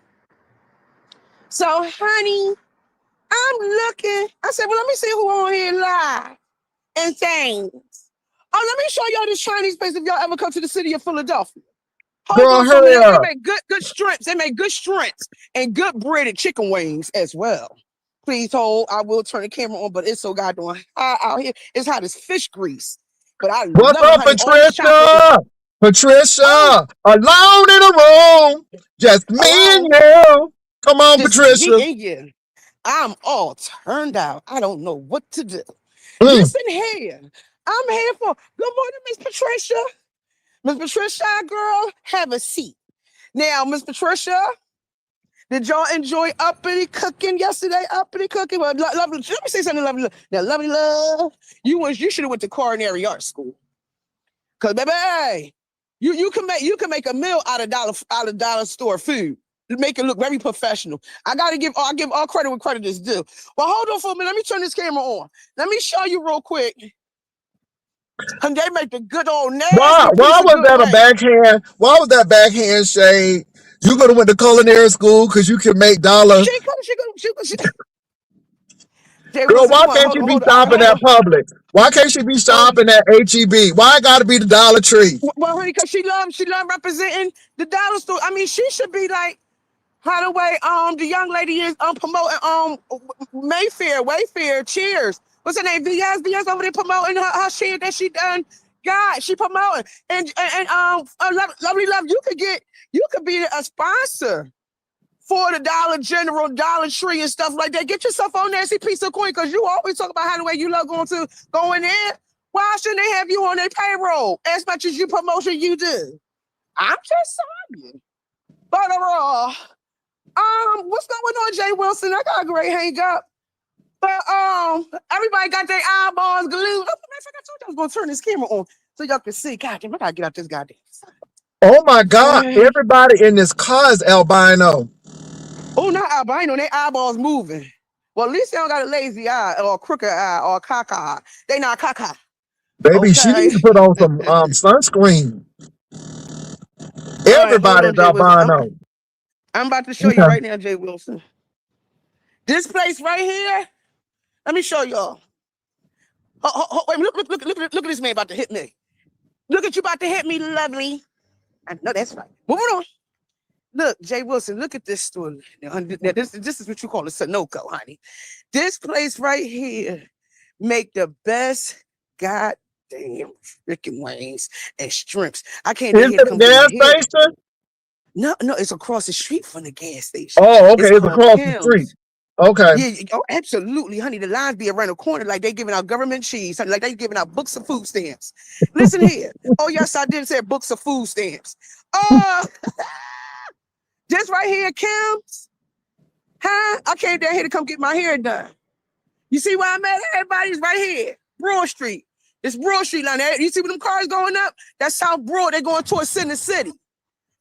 So, honey, I'm looking. I said, well, let me see who on here live and things. Oh, let me show y'all this Chinese place if y'all ever come to the city of Philadelphia. Girl, hurry up. They make good shrimps. They make good shrimps and good breaded chicken wings as well. Please hold. I will turn the camera on, but it's so goddamn hot out here. It's hot as fish grease. But I What's love up, Patricia? Patricia, alone in a room, just me and you. Come on, Patricia. I'm all turned out. I don't know what to do. Listen here. I'm here for good morning, Miss Patricia. Miss Patricia, girl, have a seat. Now, Miss Patricia, did y'all enjoy uppity cooking yesterday? Uppity cooking? Well, lovely. Let me say something, lovely. Now, lovely love, you should have went to culinary art school. Cause baby, you can make a meal out of dollar store food. Make it look very professional. I'll give all credit where credit is due. Well, hold on for a minute. Let me turn this camera on. Let me show you real quick. And they make the good old nasty. Why was that a backhand? Why was that backhand shade? You could have went to culinary school because you can make dollars. Girl, why can't you be shopping at Publix? Why can't she be shopping at HEB? Why it got to be the Dollar Tree? Well, honey, because she loves representing the dollar store. I mean, she should be like how the way the young lady is promoting Wayfair, Cheers. What's her name? VS over there promoting her shit that she done. God, she promoting and lovely love. You could be a sponsor for the Dollar General, Dollar Tree, and stuff like that. Get yourself on Nancy Piece of Coin because you always talk about how the way you love going in. Why shouldn't they have you on their payroll as much as you promotion you do? I'm just saying. But what's going on, Jay Wilson? I got a great hang up. But everybody got their eyeballs glued. Oh, I told you I was gonna turn this camera on so y'all can see. God damn, I gotta get out this goddamn. Oh my God! Everybody in this car is albino. Oh, not albino. Their eyeballs moving. Well, at least they don't got a lazy eye or a crooked eye or a cock eye. They not caca. Baby, she needs to put on some sunscreen. Everybody's albino. I'm about to show you right now, Jay Wilson. This place right here. Let me show y'all. Wait, look at this man about to hit me. Look at you about to hit me, lovely. I know that's right. Moving on. Look, Jay Wilson, look at this store. Now, this is what you call a Sunoco, honey. This place right here make the best goddamn chicken wings and shrimps. I can't. Is it a gas station? No, it's across the street from the gas station. Oh, okay, it's across the street. Okay. Yeah, oh, absolutely, honey. The lines be around the corner like they giving out government cheese, honey, like they giving out books of food stamps. Listen here. Oh, yes, I did say books of food stamps. This right here, Kim's. Huh? I came down here to come get my hair done. You see where I'm at? Everybody's right here. Broad Street. It's Broad Street line. You see where them cars going up? That's South Broad. They're going towards Center City.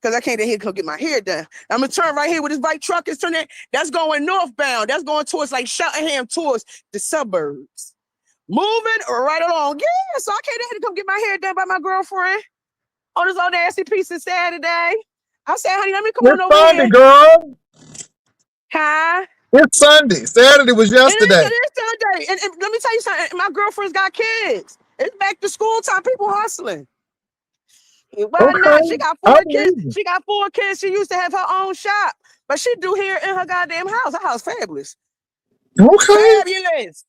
Because I came down here to come get my hair done. I'm going to turn right here with this white truck. That's going northbound. That's going towards like Cheltenham, towards the suburbs. Moving right along. Yeah, so I came down to come get my hair done by my girlfriend on this old nasty piece of Saturday. I said, honey, let me come on It's over Sunday, here. girl. Huh? It's Sunday. Saturday was yesterday. It is Sunday. And let me tell you something. My girlfriend's got kids. It's back to school time. People hustling. Why not? She Okay. got I 4 kids. believe you. She got 4 kids. She used to have her own shop. But she do here in her goddamn house. Her house fabulous. Okay. Fabulous.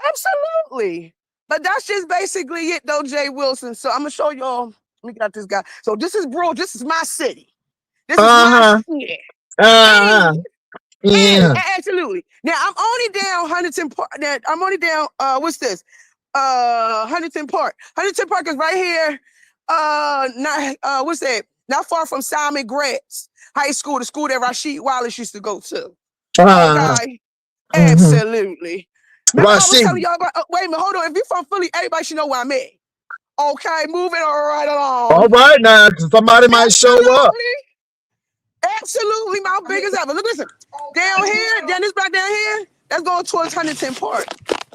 Absolutely. But that's just basically it, though, Jay Wilson. So I'm gonna show y'all. Let me get out this guy. So this is bro. This is my city. This is my Uh-huh. city. Uh-huh. Hey, Yeah. absolutely. Now I'm only down Huntington Park. I'm only down. What's this? Huntington Park. Huntington Park is right here. Not what's that? Not far from Simon Gratz High School, the school that Rasheed Wallace used to go to. Uh-huh. Okay. Mm-hmm. Absolutely. Remember, I was Rashid. telling y'all about. Wait a minute, hold on. If you're from Philly, everybody should know where I'm at. Okay, moving right All along. right now, 'cause somebody might show up. Absolutely, my biggest ever. Look, listen. Down here, down this block down here, that's going towards Huntington Park.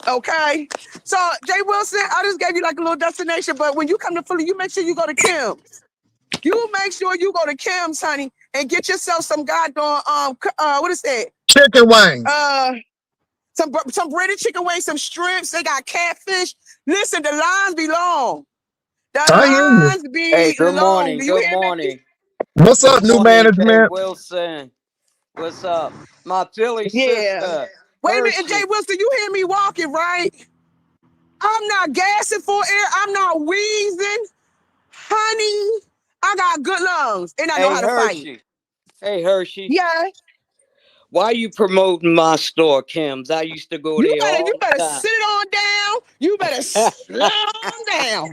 Okay. So, Jay Wilson, I just gave you like a little destination, but when you come to Philly, you make sure you go to Kim's. You make sure you go to Kim's, honey, and get yourself some goddamn what is that? Chicken wings. Some breaded chicken wings, some shrimps. They got catfish. Listen, the lines be long. The I hear you. lines be Hey, good long. morning. Do you Good hear me? morning. What's up, Good new morning, Jay management? Wilson. What's up? My Philly Yeah. sister. Wait a minute, and Jay Hershey. Wilson, you hear me walking, right? I'm not gassing for air. I'm not wheezing. Honey, I got good lungs and I know Hey, how to fight. Hershey. Hey, Hershey. Yeah. Why you promoting my store, Kim's? I used to go You there all better the time. sit it on down. You better slow on down.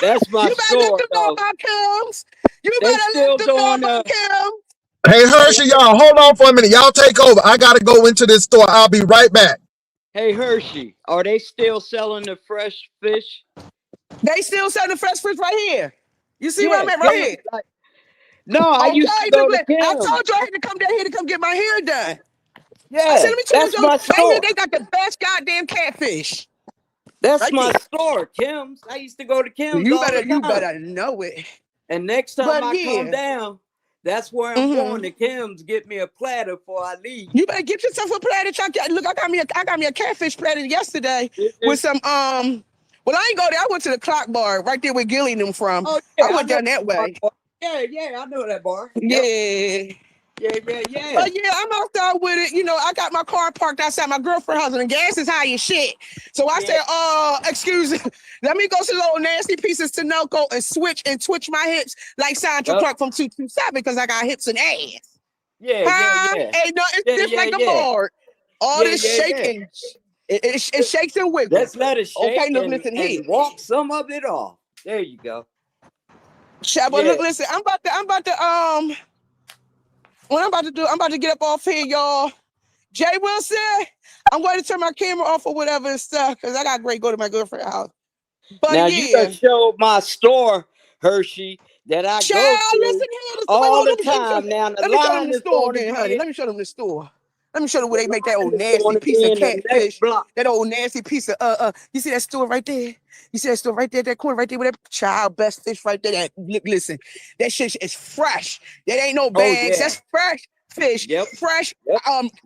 That's my You better let store, them know though. about Kim's. You They better still let them know doing about Kim's. Hey, Hershey, y'all, hold on for a minute. Y'all take over. I got to go into this store. I'll be right back. Hey, Hershey, are they still selling the fresh fish? They still sell the fresh fish right here. You see where I'm at right here? Like, no, I used to Okay, go to look, I Kim's. told you I had to come down here to come get my hair done. I Yeah, said, let me tell you that's my something. Right here, store. they got the best goddamn catfish. That's Right my there. store, Kim's. I used to go to Kim's You all the better time. know it. And next time But I come yeah, down, that's where I'm going to Kim's. Get me a platter before I leave. you better get yourself a platter. Look, I got me a catfish platter yesterday with some Well, I ain't go there. I went to the Clock Bar right there where Gilly and them from. Oh yeah, I went down that way. Yeah, I know that bar. Yeah. Yeah. But yeah, I'm out there with it. You know, I got my car parked outside my girlfriend's house and the gas is high as shit. So I said, excuse me, let me go to the old nasty pieces to Sunoco and twitch my hips like Sandra Clark from 227 because I got hips and ass. Yeah. Ain't no, it's just like a board. All this shaking. It shakes and wiggles. Let's let it shake and walk some of it off. There you go. But look, listen, I'm about to what I'm about to do, I'm about to get up off here, y'all. Jay Wilson, I'm going to turn my camera off or whatever and stuff because I got to go to my girlfriend's house. But now yeah. you done showed my store, Hershey, that I go to listen here, all the time. Now the let me show them line the is store going to again, be honey. in. Let me show them the store. Let me show them where they make that old Line is nasty going to piece be of in the next catfish. block. That old nasty piece of you see that store right there? You see that store right there, that corner right there with that child best fish right there. Listen, that shit is fresh. That ain't no bags. That's fresh fish. Fresh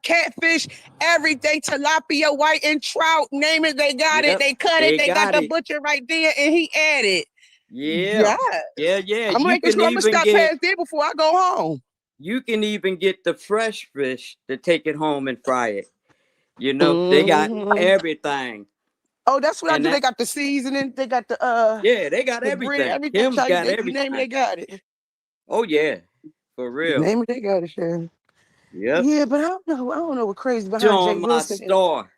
catfish, everything, tilapia, white and trout, name it, they got it, they cut it, they got the butcher right there, and he added. Yeah. I'm making sure I'm gonna stop past there before I go home. You can even get the fresh fish to take it home and fry it. You know, they got everything. Oh, that's what I do. They got the seasoning. They got the they got the everything. bread, everything. Kim's got everything. You name it, they got it. Oh yeah, for real. Name it, they got it, Sharon. Yep. Yeah, but I don't know what crazy behind Showing Jay my Wilson. store.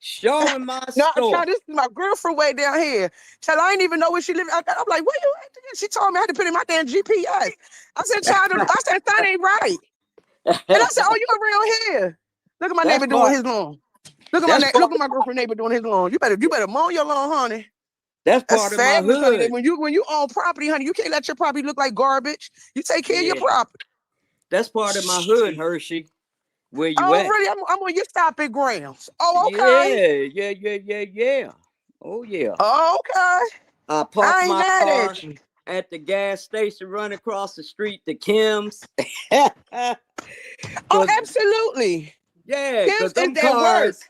Showing my No, store. child, this is my girlfriend way down here. Child, I ain't even know where she lived. I'm like, where you at? She told me I had to put in my damn GPS. I said, child, that ain't right. And I said, oh, you around here. Look at my neighbor doing his lawn. Look at my girlfriend neighbor doing his lawn. You better mow your lawn, honey. That's part of my hood. Honey. When you own property, honey, you can't let your property look like garbage. You take care of your property. That's part of my hood, Hershey. Where you Oh, at? really? I'm on your stopping grounds. Oh, okay. Yeah. Oh yeah. Oh, okay. I parked I ain't my mad car at you. at the gas station, run across the street to Kim's. Oh, Cause absolutely. cause Kim's is them that work. cars,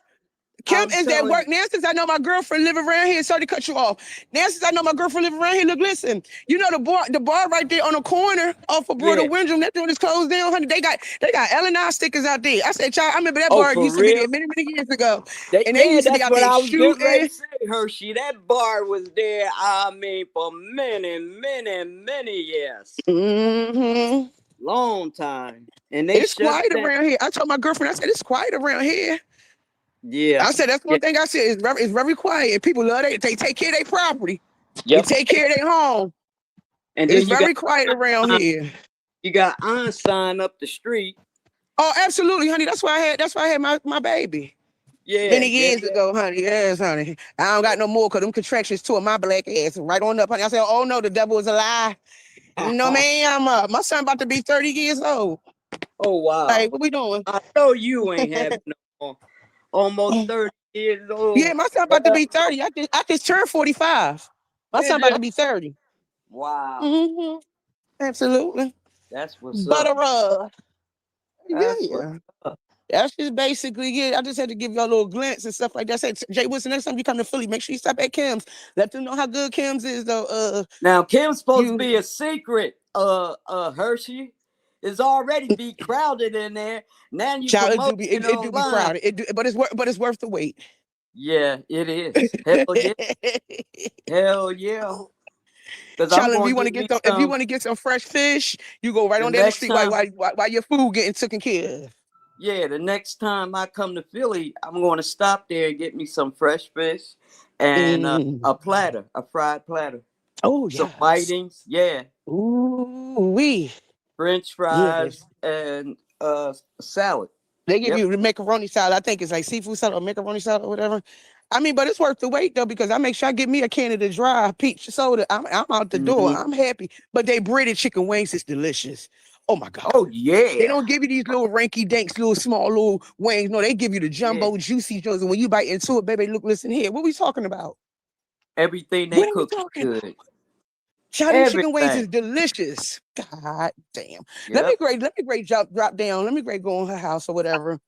Kim I'm is that telling you, work. Now, since I know my girlfriend live around here, sorry to cut you off. Now, since I know my girlfriend live around here, look, listen. You know the bar right there on the corner off of Broad yeah. Windham. That joint is closed down, honey. They got L&I stickers out there. I said, child, I remember that Oh, bar for used to be real? there many years ago, That, and they yeah, used to be that's out what there I was getting ready shooting. to say, Hershey. That bar was there, I mean, for many years. Mm-hmm. Long time. And they It's shut it quiet down. around here. I told my girlfriend, I said, it's quiet around here. Yeah. I said, that's Yeah. one thing I said. It's very quiet. People love it. They take care of their property. They Yep. take care of their home. And It's then very quiet around here. you got Einstein up the street. Oh, absolutely, honey. That's why I had my baby. Yeah, Many years ago, honey. Yes, honey. I don't got no more because them contractions tore my black ass right on up, honey. I said, oh no, the devil is a lie. No, ma'am. My son about to be 30 years old. Oh wow. Like, what we doing? I know you ain't having no more. Almost 30 years old. Yeah, my son about to be 30. I just turned 45. My son about to be 30. Wow. Mm-hmm. Absolutely. That's what's But up. That's yeah. what's up. That's just basically it. I just had to give y'all a little glance and stuff like that. I said, Jay Wilson, next time you come to Philly, make sure you stop at Kim's. Let them know how good Kim's is, though. Now Kim's supposed to be a secret. Hershey. It's already be crowded in there. Now you promote it do be crowded. But it's worth the wait. Yeah, it is. Hell yeah. Hell yeah. Child, if you want to get some fresh fish, you go right on down the street while your food getting taken care of. Yeah, the next time I come to Philly, I'm going to stop there and get me some fresh fish and a fried platter. Oh, yeah. Some whitings, yeah. Ooh, wee. French fries and salad. They give you the macaroni salad. I think it's like seafood salad or macaroni salad or whatever. I mean, but it's worth the wait though, because I make sure I get me a Canada Dry peach soda. I'm out the door. I'm happy. But they breaded chicken wings is delicious. Oh my God. Oh yeah. They don't give you these little ranky danks, little small little wings. No, they give you the jumbo juicy ones. And when you bite into it, baby, look, listen here. What we talking about? Everything they cook good. Child, chicken wings is delicious. God damn. Let me grade drop down. Let me grade go in her house or whatever.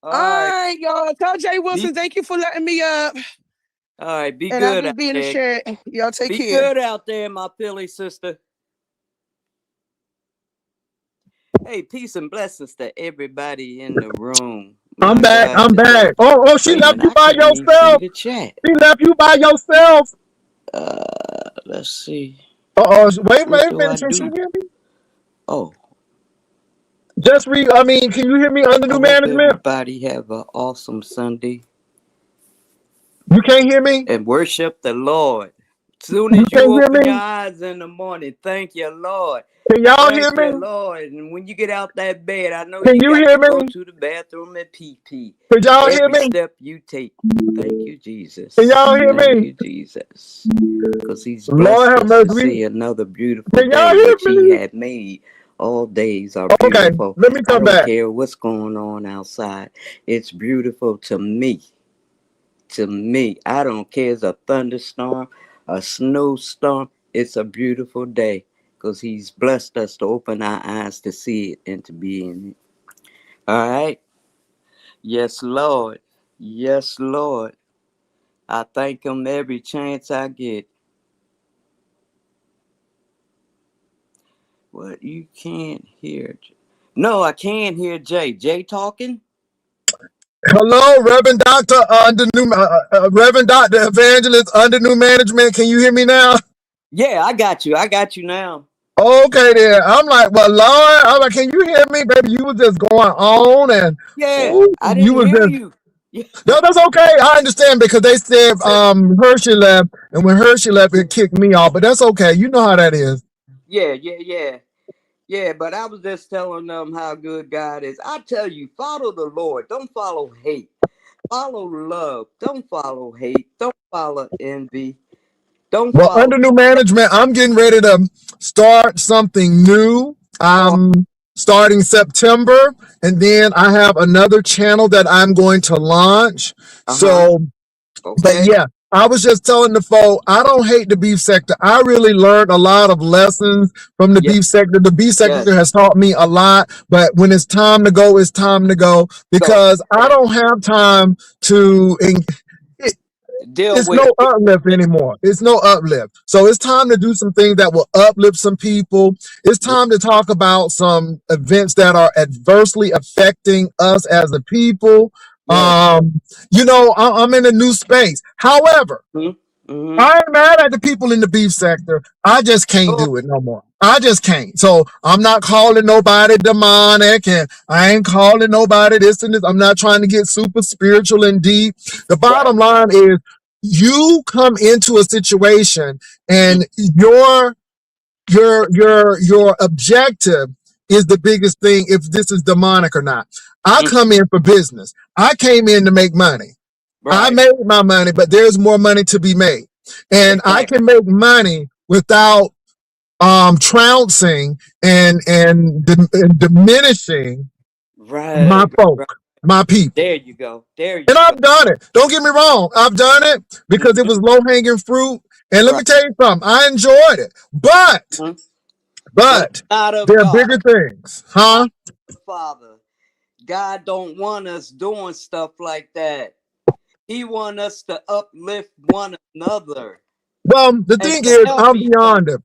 All right, y'all. Tell Jay Wilson, thank you for letting me up. All right, be and good. I'll just be in the chat. Y'all take care. Be good out there, my Philly sister. Hey, peace and blessings to everybody in the room. I'm back. Oh, she left you by yourself. She left you by yourself. Let's see. Wait a minute. Can you hear me? Oh. Can you hear me under new management? Everybody have an awesome Sunday. You can't hear me? And worship the Lord. Soon as you open your eyes in the morning, thank you, Lord. Can y'all hear me? Thank you, Lord. And when you get out that bed, I know you got to go to the bathroom and pee. Can y'all hear me? Every step you take. Thank you, Jesus. Can y'all hear me? Thank you, Jesus. Because he's blessed us to see another beautiful day which he had made. All days are beautiful. Okay, let me come back. I don't care what's going on outside. It's beautiful to me. To me. I don't care if it's a thunderstorm, a snowstorm. It's a beautiful day. Because he's blessed us to open our eyes to see it and to be in it. All right? Yes, Lord. Yes, Lord. I thank him every chance I get. What? You can't hear? No, I can't hear Jay. Jay talking? Hello, Reverend Doctor Reverend Doctor Evangelist under new management. Can you hear me now? Yeah, I got you. I got you now. Okay, then. I'm like, well, Lord, I'm like, can you hear me, baby? You was just going on and I didn't hear you. No, that's okay. I understand because they said Hershey left, and when Hershey left, it kicked me off. But that's okay. You know how that is. Yeah, but I was just telling them how good God is. I tell you, follow the Lord. Don't follow hate. Follow love. Don't follow hate. Don't follow envy. Under new management, I'm getting ready to start something new. starting September, and then I have another channel that I'm going to launch. Uh-huh. So, but Okay. yeah, I was just telling the folk, I don't hate the beef sector. I really learned a lot of lessons from the Yeah. beef sector. The beef Yes. sector has taught me a lot, but when it's time to go, it's time to go, Go. because I Yeah. don't have time to Deal it's with no it. uplift Yeah. anymore. It's no uplift. So it's time to do some things that will uplift some people. It's Yeah. time to talk about some events that are adversely affecting us as a people. Yes. I'm in a new space. However, Mm-hmm. Mm-hmm. I ain't mad at the people in the beef sector. I just can't Oh, do it no more. I just can't. So I'm not calling nobody demonic, and I ain't calling nobody this and this. I'm not trying to get super spiritual and deep. The right. bottom line is you come into a situation Mm, and your objective is the biggest thing, if this is demonic or not. I mm, come in for business. I came in to make money. I right. made my money, but there's more money to be made. And I Exactly. can make money without trouncing and diminishing my Right. Right. folk, my people. There you go. There And you go. I've done it. Don't get me wrong. I've done it because it Mm-hmm. was low hanging fruit. And let Right. me tell you something. I enjoyed it. But Mhm. But but not of there are God. bigger things, huh? Not of the Father. God don't want us doing stuff like that. He want us to uplift one another Well, the and thing to is, help I'm each other. beyond it.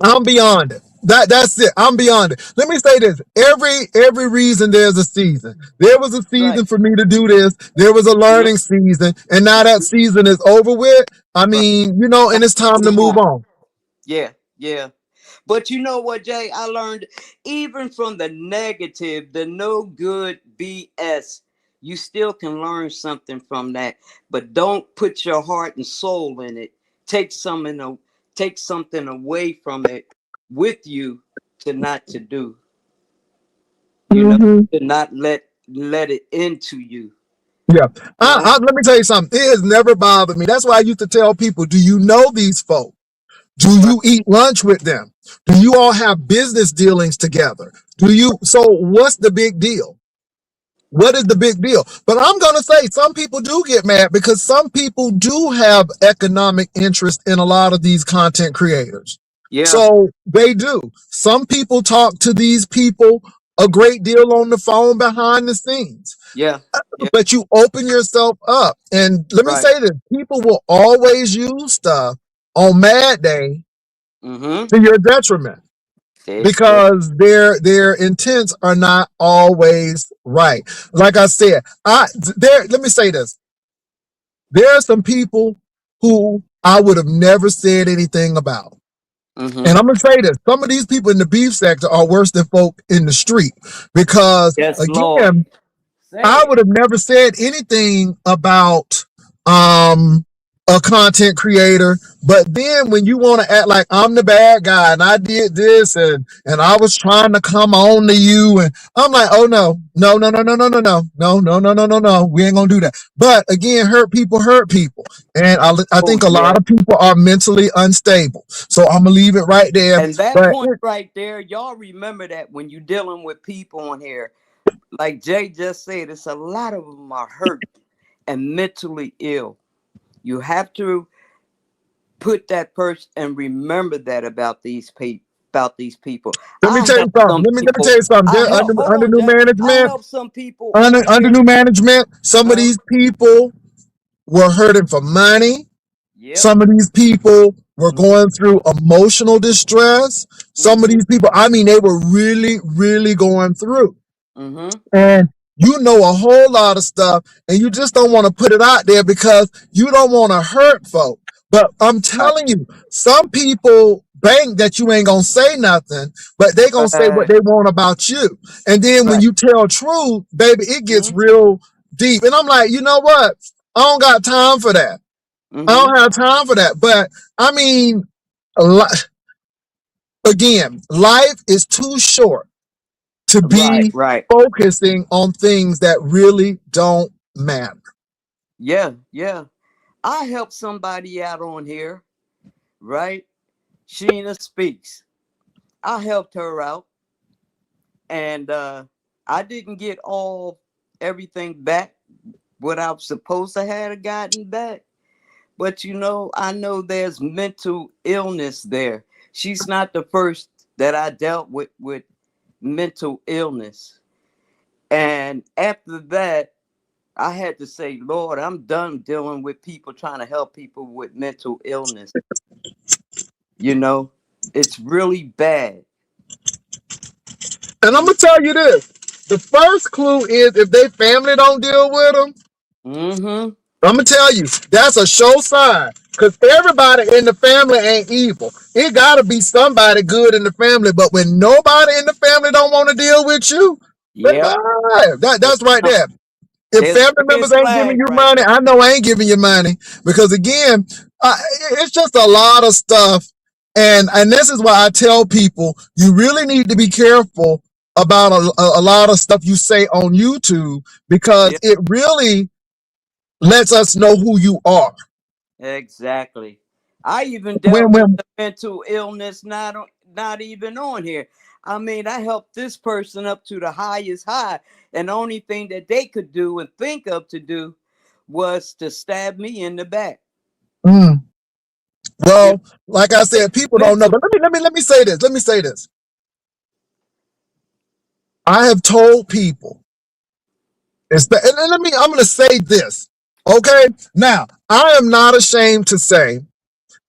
I'm beyond it. That's it. I'm beyond it. Let me say this. Every reason there's a season. There was a Right. season for me to do this. There was a Mhm. learning season. And now that season is over with. I Right. mean, Time and it's to time to move move on. on. Yeah. Yeah. But you know what, Jay? I learned even from the negative, the no good BS, you still can learn something from that. But don't put your heart and soul in it. Take some in a, take something away from it with you to not to do. You know, Hmm. to not let it into you. Yeah. Right? Let me tell you something. It has never bothered me. That's why I used to tell people, do you know these folks? Do Right. you eat lunch with them? Do you all have business dealings together? So what's the big deal? What is the big deal? But I'm going to say some people do get mad because some people do have economic interest in a lot of these content creators. Yeah. So they do. Some people talk to these people a great deal on the phone behind the scenes, Yeah. Yeah. but you open yourself up. And let me Right. say this, people will always use stuff on Mad Day Mm-hmm. to your detriment, There. because their intents are not always right. Like I said, let me say this. There are some people who I would have never said anything about. Mm-hmm. And I'm gonna say this: some of these people in the beef sector are worse than folk in the street, because Yes, Lord. again, Say I it. would have never said anything about um a content creator, but then when you want to act like I'm the bad guy and I did this and I was trying to come on to you, and I'm like, oh no, no, no, no, no, no, no, no, no, no, no, no, no, no, we ain't gonna do that. But again, hurt people, and I Oh think a yeah. lot of people are mentally unstable. So I'm gonna leave it right there. And that But point right there, y'all remember that when you're dealing with people on here, like Jay just said, it's a lot of them are hurt and mentally ill. You have to put that person and remember that about these people. About these people, let me I tell you help something. some Let me people. tell you something. I They're help. Hold under on, new Jay. I management. help some people on Under here. new management, some of Uh, these people were hurting for money. yep. Some of these people were Mm-hmm. going through emotional distress. Some of Mm-hmm. these people, I mean, they were really, really going through. Mm-hmm. And you know a whole lot of stuff, and you just don't want to put it out there because you don't want to hurt folk. But I'm Right. telling you, some people bank that you ain't gonna say nothing, but they gonna say what Right. they want about you. And then when Right. you tell truth, baby, it gets Mm-hmm. real deep. And I'm like, you know what? I don't got time for that. I Mm-hmm. don't have time for that. But I mean, again, life is too short to Right. be Right. focusing on things that really don't matter. Yeah. Yeah. I help somebody out on here. Right. Sheena Speaks. I helped her out. and I didn't get everything back what I was supposed to have gotten back. But I know there's mental illness there. She's not the first that I dealt with mental illness. And after that, I had to say, Lord, I'm done dealing with people trying to help people with mental illness. It's really bad. And I'm gonna tell you this: the first clue is if they family don't deal with them. Mm-hmm. I'm gonna tell you that's a sure sign, because everybody in the family ain't evil. It gotta be somebody good in the family. But when nobody in the family don't want to deal with you, Yeah. that's right there. If There's a family red members ain't giving flag you right money, there. I know I ain't giving you money, because again, it's just a lot of stuff. And this is why I tell people you really need to be careful about a lot of stuff you say on YouTube, because Yeah, it really lets us know who you are. exactly. I even When dealt with when the mental illness not even on here. I mean, I helped this person up to the highest high, and the only thing that they could do and think of to do was to stab me in the back. mm, You know, well, like I said, people don't know. mental. But let me say this. Let me say this. I have told people, and I'm going to say this. Okay, now I am not ashamed to say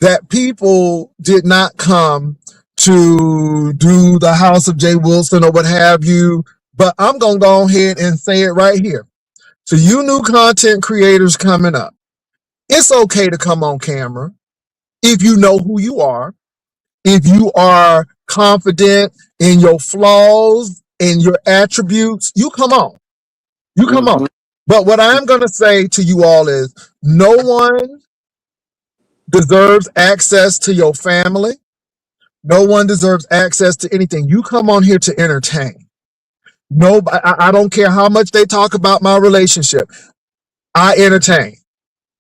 that people did not come to do the House of Jay Wilson or what have you. But I'm going to go ahead and say it right here. So you new content creators coming up, it's okay to come on camera if you know who you are, if you are confident in your flaws and your attributes. You come on. You come on. Mm-hmm. But what I'm going to say to you all is no one deserves access to your family. No one deserves access to anything. You come on here to entertain. No, I don't care how much they talk about my relationship. I entertain.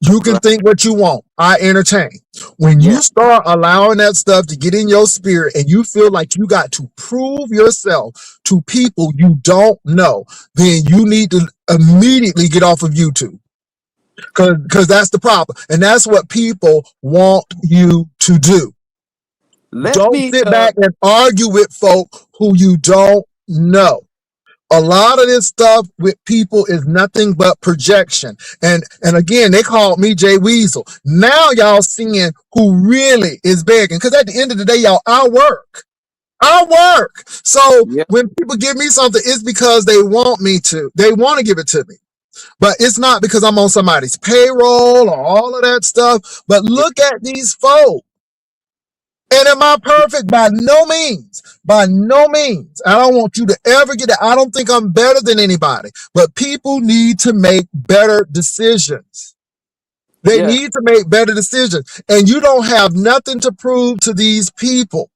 You can Right. think what you want. I entertain. When you Yeah. start allowing that stuff to get in your spirit and you feel like you got to prove yourself to people you don't know, then you need to immediately get off of YouTube. Because that's the problem. And that's what people want you to do. Let Don't me. sit back and argue with folk who you don't know. A lot of this stuff with people is nothing but projection. And again, they called me Jay Weasel. Now y'all seeing who really is begging. Because at the end of the day, y'all, I work. I work. So Yeah. when people give me something, it's because they want me to. They want to give it to me. But it's not because I'm on somebody's payroll or all of that stuff. But Yeah. look at these folks. And am I perfect? By no means. By no means. I don't want you to ever get that. I don't think I'm better than anybody. But people need to make better decisions. They Yeah. need to make better decisions. And you don't have nothing to prove to these people.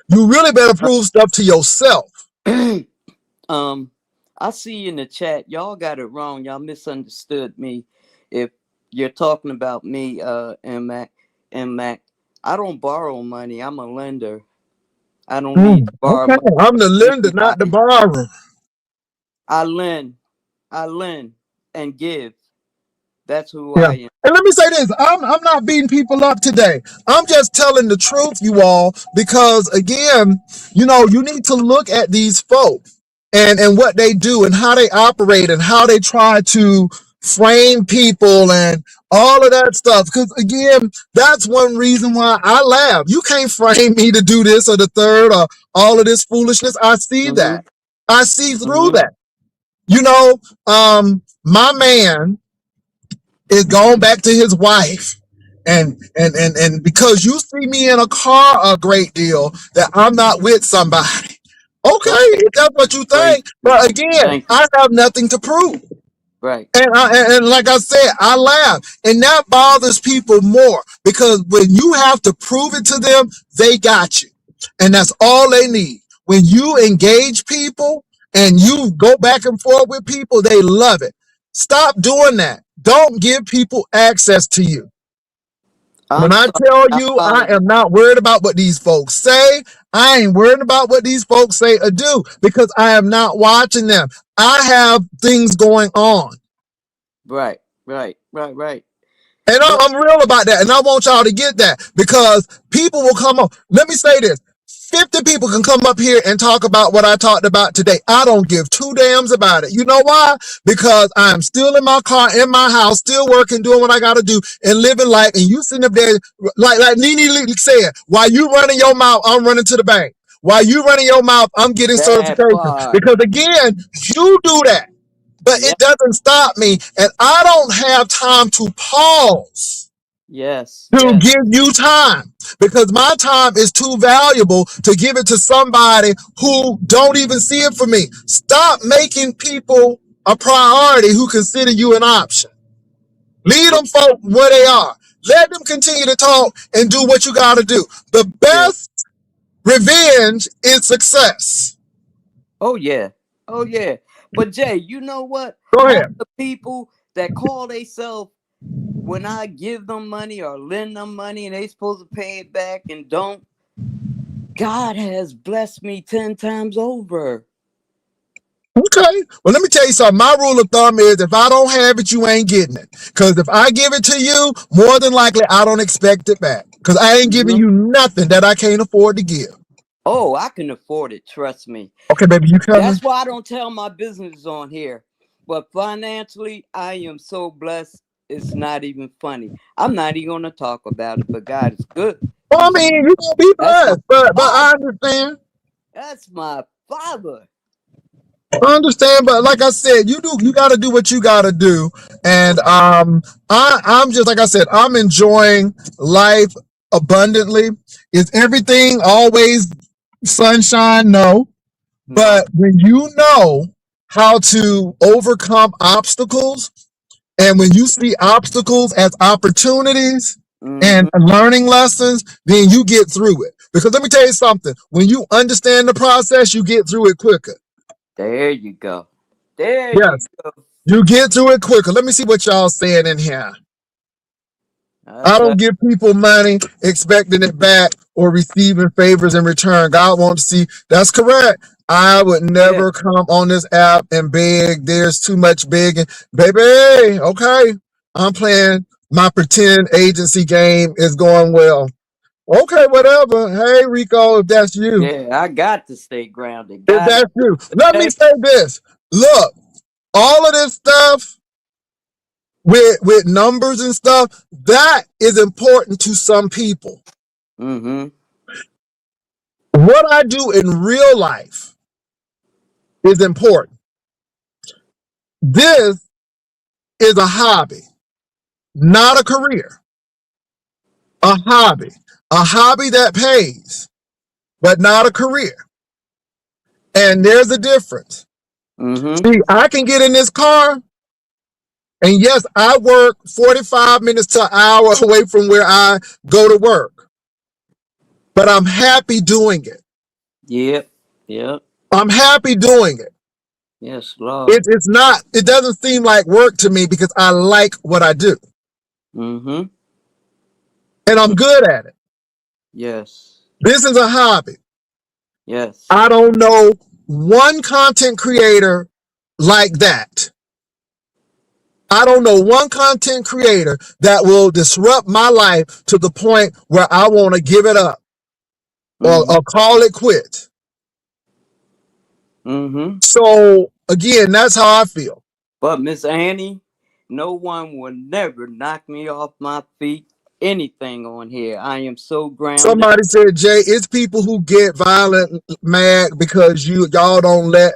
You really better prove stuff to yourself. I see in the chat, y'all got it wrong. Y'all misunderstood me. If you're talking about me, Mac, I don't borrow money. I'm a lender. I don't need to borrow Okay. money I'm the from lender, not the anybody. borrower. I lend and give. That's who Yeah. I am. And let me say this, I'm not beating people up today. I'm just telling the truth, you all, because again, you need to look at these folks and what they do and how they operate and how they try to frame people and all of that stuff. Because again, that's one reason why I laugh. You can't frame me to do this or the third or all of this foolishness. I see Mm-hmm. that. I see through Mm-hmm. that. My man is going back to his wife. And because you see me in a car a great deal, that I'm not with somebody. Okay, Okay. if that's what you Praise think. you. But again, Thank you. I have nothing to prove. Right. And like I said, I laugh. And that bothers people more because when you have to prove it to them, they got you. And that's all they need. When you engage people and you go back and forth with people, they love it. Stop doing that. Don't give people access to you. When I'm I sorry. tell I you I apologize. am not worried about what these folks say, I ain't worried about what these folks say or do because I am not watching them. I have things going on. Right. And But I'm real about that. And I want y'all to get that because people will come on. Let me say this. 50 people can come up here and talk about what I talked about today. I don't give two damns about it. You know why? Because I'm still in my car, in my house, still working, doing what I got to do and living life. And you sitting up there, like Nene said, while you running your mouth, I'm running to the bank. While you running your mouth, I'm getting that certification. part. Because again, you do that. But Yeah. it doesn't stop me. And I don't have time to pause Yes. to Yes. give you time because my time is too valuable to give it to somebody who don't even see it for me. Stop making people a priority who consider you an option. Leave them folk where they are. Let them continue to talk and do what you got to do. The Yeah. best revenge is success. Oh yeah. Oh yeah. But Jay, you know what? Go All ahead. the people that call themselves when I give them money or lend them money and they supposed to pay it back and don't, God has blessed me 10 times over. Okay. Well, let me tell you something. My rule of thumb is if I don't have it, you ain't getting it. Because if I give it to you, more than likely I don't expect it back. Because I ain't giving Mhm. you nothing that I can't afford to give. Oh, I can afford it. Trust me. Okay, baby, you coming? That's why I don't tell my business on here. But financially, I am so blessed. It's not even funny. I'm not even going to talk about it, but God is good. Well, I He's mean, you gonna be That's my blessed, but father. I understand. That's my father. I understand, but like I said, you gotta do what you gotta do. Oh, And I'm just like I said, I'm enjoying life abundantly. Is everything always sunshine? No. no. But when you know how to overcome obstacles, and when you see obstacles as opportunities and Mm-hmm. learning lessons, then you get through it. Because let me tell you something, when you understand the process, you get through it quicker. There you go. There you Yes, go. you get through it quicker. Let me see what y'all saying in here. I That's don't give people money expecting it back or receiving favors in return. God wants to see. That's correct. I would yeah. never come on this app and beg. There's too much begging. Baby, okay. I'm playing my pretend agency game is going well. Okay, whatever. Hey, Rico, if that's you. Yeah, I got to stay grounded. If Got it. that's you. Let me Okay. say this. Look, all of this stuff with numbers and stuff, that is important to some people. Mm-hmm. What I do in real life is important. This is a hobby, not a career. A hobby that pays, but not a career. And there's a difference. Mm-hmm. See, I can get in this car, and yes, I work 45 minutes to an hour away from where I go to work, but I'm happy doing it. Yep. Yep. I'm happy doing it. Yes, Lord. It's not, it doesn't seem like work to me because I like what I do Mm-hmm. and I'm good at it. Yes. This is a hobby. Yes. I don't know one content creator like that. I don't know one content creator that will disrupt my life to the point where I want to give it up Mm-hmm. or call it quits. Mm-hmm. So again, that's how I feel. But Miss Annie, no one will never knock me off my feet. Anything on here. I am so grounded. Somebody said, Jay, it's people who get violent mad because y'all don't let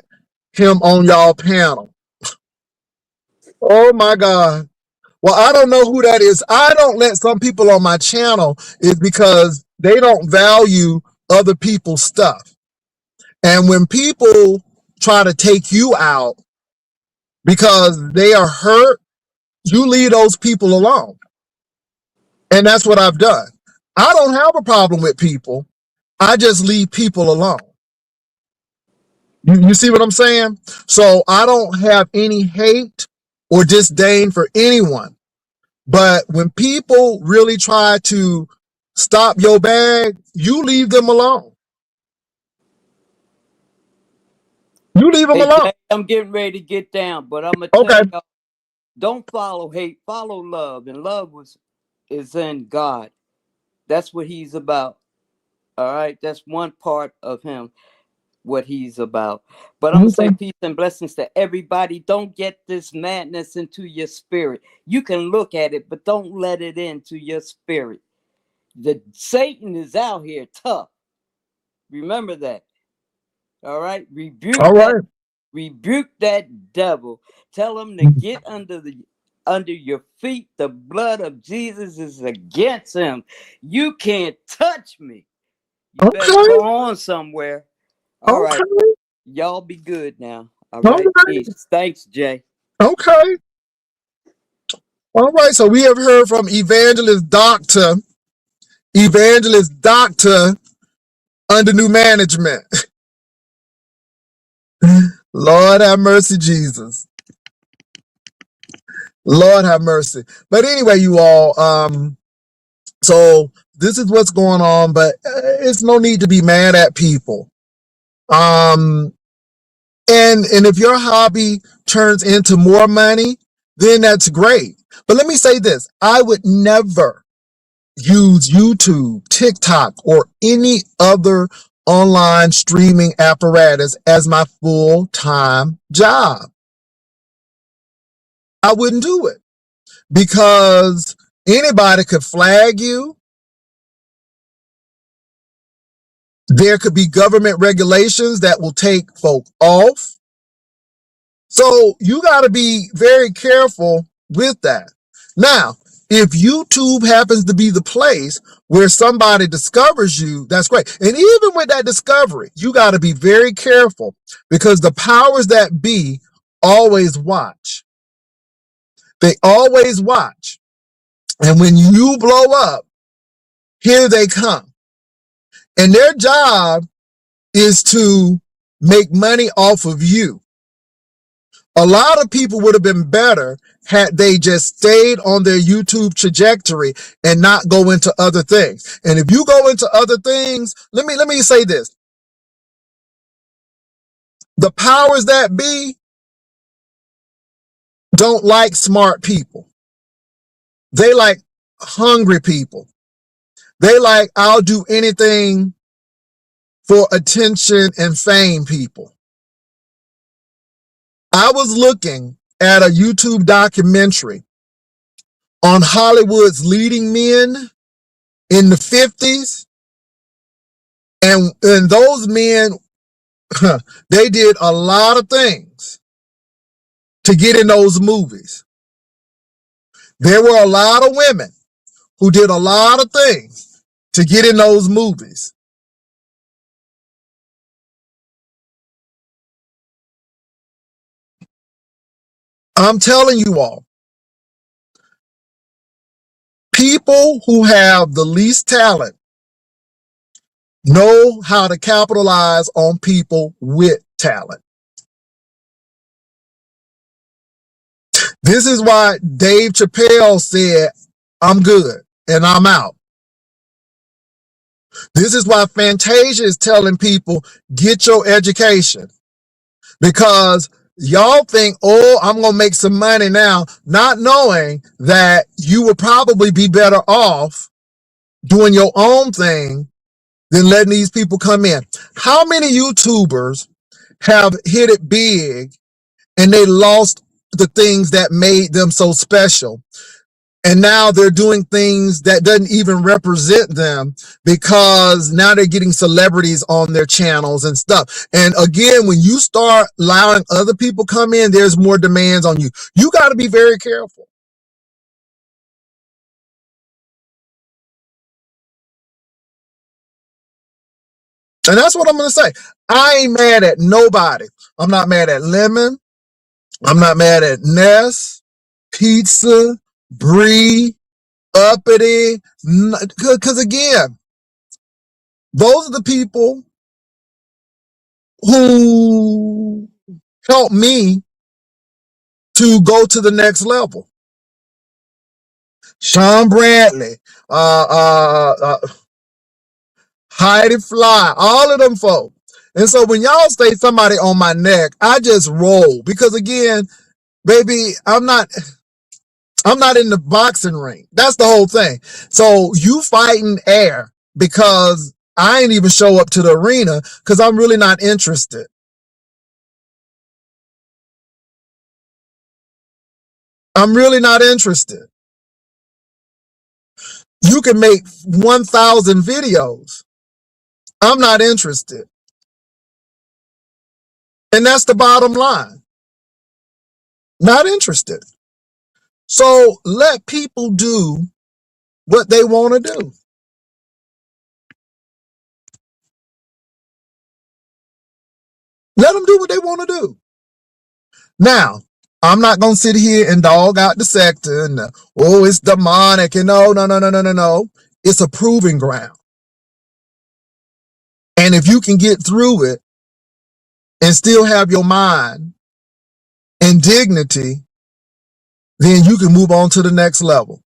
him on y'all panel. Oh my God. Well, I don't know who that is. I don't let some people on my channel is because they don't value other people's stuff. And when people try to take you out because they are hurt, you leave those people alone. And that's what I've done. I don't have a problem with people. I just leave people alone. You see what I'm saying? So I don't have any hate or disdain for anyone. But when people really try to stop your bag, you leave them alone. You leave them Hey, alone. Jay, I'm getting ready to get down, but I'm gonna tell Okay. y'all: don't follow hate, follow love, and is in God. That's what He's about. All right, that's one part of Him, what He's about. But I'm gonna say Okay. peace and blessings to everybody. Don't get this madness into your spirit. You can look at it, but don't let it into your spirit. The Satan is out here tough. Remember that. All right, All right. rebuke that devil. Tell him to get under your feet. The blood of Jesus is against him. You can't touch me. You better Okay. go on somewhere. All right. Okay. Y'all be good now. All All right. right. Peace. Thanks, Jay. Okay. All right. So we have heard from Evangelist Doctor under new management. Lord have mercy, Jesus. Lord have mercy. But anyway, you all, so this is what's going on, but it's no need to be mad at people. And if your hobby turns into more money, then that's great. But let me say this, I would never use YouTube, TikTok, or any other online streaming apparatus as my full-time job. I wouldn't do it because anybody could flag you. There could be government regulations that will take folk off. So you got to be very careful with that. Now, if YouTube happens to be the place where somebody discovers you, that's great. And even with that discovery, you got to be very careful because the powers that be always watch. They always watch. And when you blow up, here they come. And their job is to make money off of you. A lot of people would have been better had they just stayed on their YouTube trajectory and not go into other things. And if you go into other things, let me say this. The powers that be don't like smart people. They like hungry people. They like, I'll do anything for attention and fame people. I was looking at a YouTube documentary on Hollywood's leading men in the 50s. And those men, they did a lot of things to get in those movies. There were a lot of women who did a lot of things to get in those movies. I'm telling you all, people who have the least talent know how to capitalize on people with talent. This is why Dave Chappelle said, I'm good and I'm out. This is why Fantasia is telling people, get your education. Because y'all think, oh, I'm going to make some money now, not knowing that you would probably be better off doing your own thing than letting these people come in. How many YouTubers have hit it big and they lost the things that made them so special? And now they're doing things that doesn't even represent them because now they're getting celebrities on their channels and stuff. And again, when you start allowing other people come in, there's more demands on you. You got to be very careful. And that's what I'm going to say. I ain't mad at nobody. I'm not mad at Lemon. I'm not mad at Ness, Pizza, Bree, Uppity. Because again, those are the people who helped me to go to the next level. Sean Bradley, Heidi Fly, all of them folks. And so when y'all say somebody on my neck, I just roll because again, baby, I'm not in the boxing ring. That's the whole thing. So you fighting air because I ain't even show up to the arena because I'm really not interested. I'm really not interested. You can make 1,000 videos. I'm not interested. And that's the bottom line. Not interested. So let people do what they want to do. Let them do what they want to do. Now, I'm not going to sit here and dog out the sector and, oh, it's demonic. And no. It's a proving ground. And if you can get through it and still have your mind and dignity, then you can move on to the next level.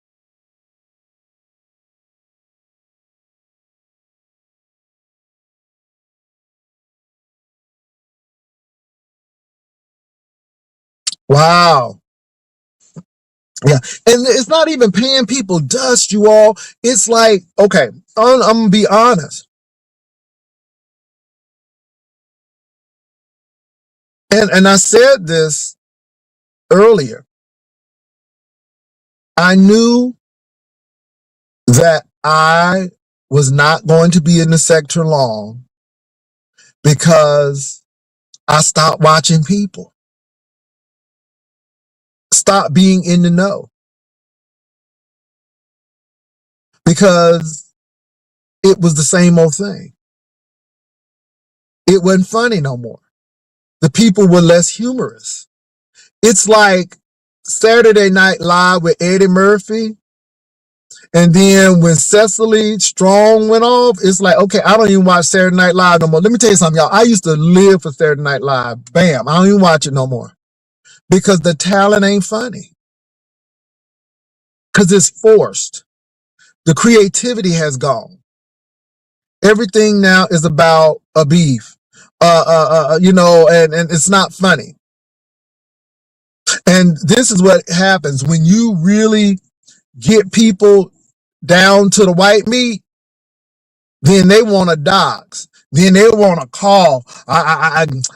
Wow. Yeah. And it's not even paying people dust, you all. It's like, okay, I'm going to be honest. And I said this earlier. I knew that I was not going to be in the sector long because I stopped watching people, stopped being in the know, because it was the same old thing. It wasn't funny no more. The people were less humorous. It's like Saturday Night Live with Eddie Murphy. And then when Cecily Strong went off, it's like, okay, I don't even watch Saturday Night Live no more. Let me tell you something, y'all. I used to live for Saturday Night Live. Bam. I don't even watch it no more because the talent ain't funny. Because it's forced. The creativity has gone. Everything now is about a beef, and it's not funny. And this is what happens when you really get people down to the white meat. Then they want to dox. Then they want to call.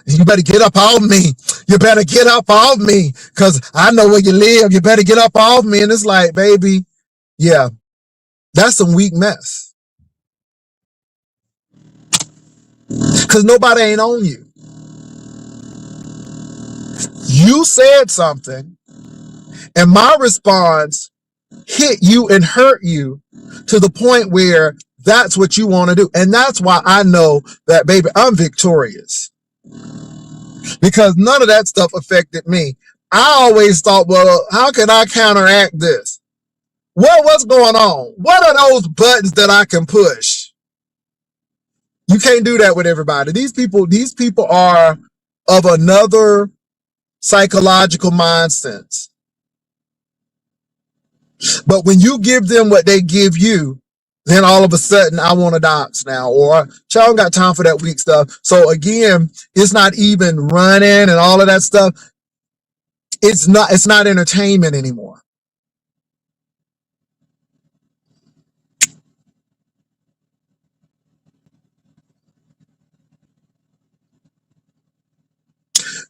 You better get up off me. You better get up off me because I know where you live. You better get up off me. And it's like, baby, yeah, that's some weak mess. Because nobody ain't on you. You said something, and my response hit you and hurt you to the point where that's what you want to do. And that's why I know that, baby, I'm victorious. Because none of that stuff affected me. I always thought, well, how can I counteract this? What's going on? What are those buttons that I can push? You can't do that with everybody. These people are of another psychological mindset. But when you give them what they give you, then all of a sudden I want to dox now, or y'all got time for that weak stuff. So again, it's not even running and all of that stuff. It's not entertainment anymore.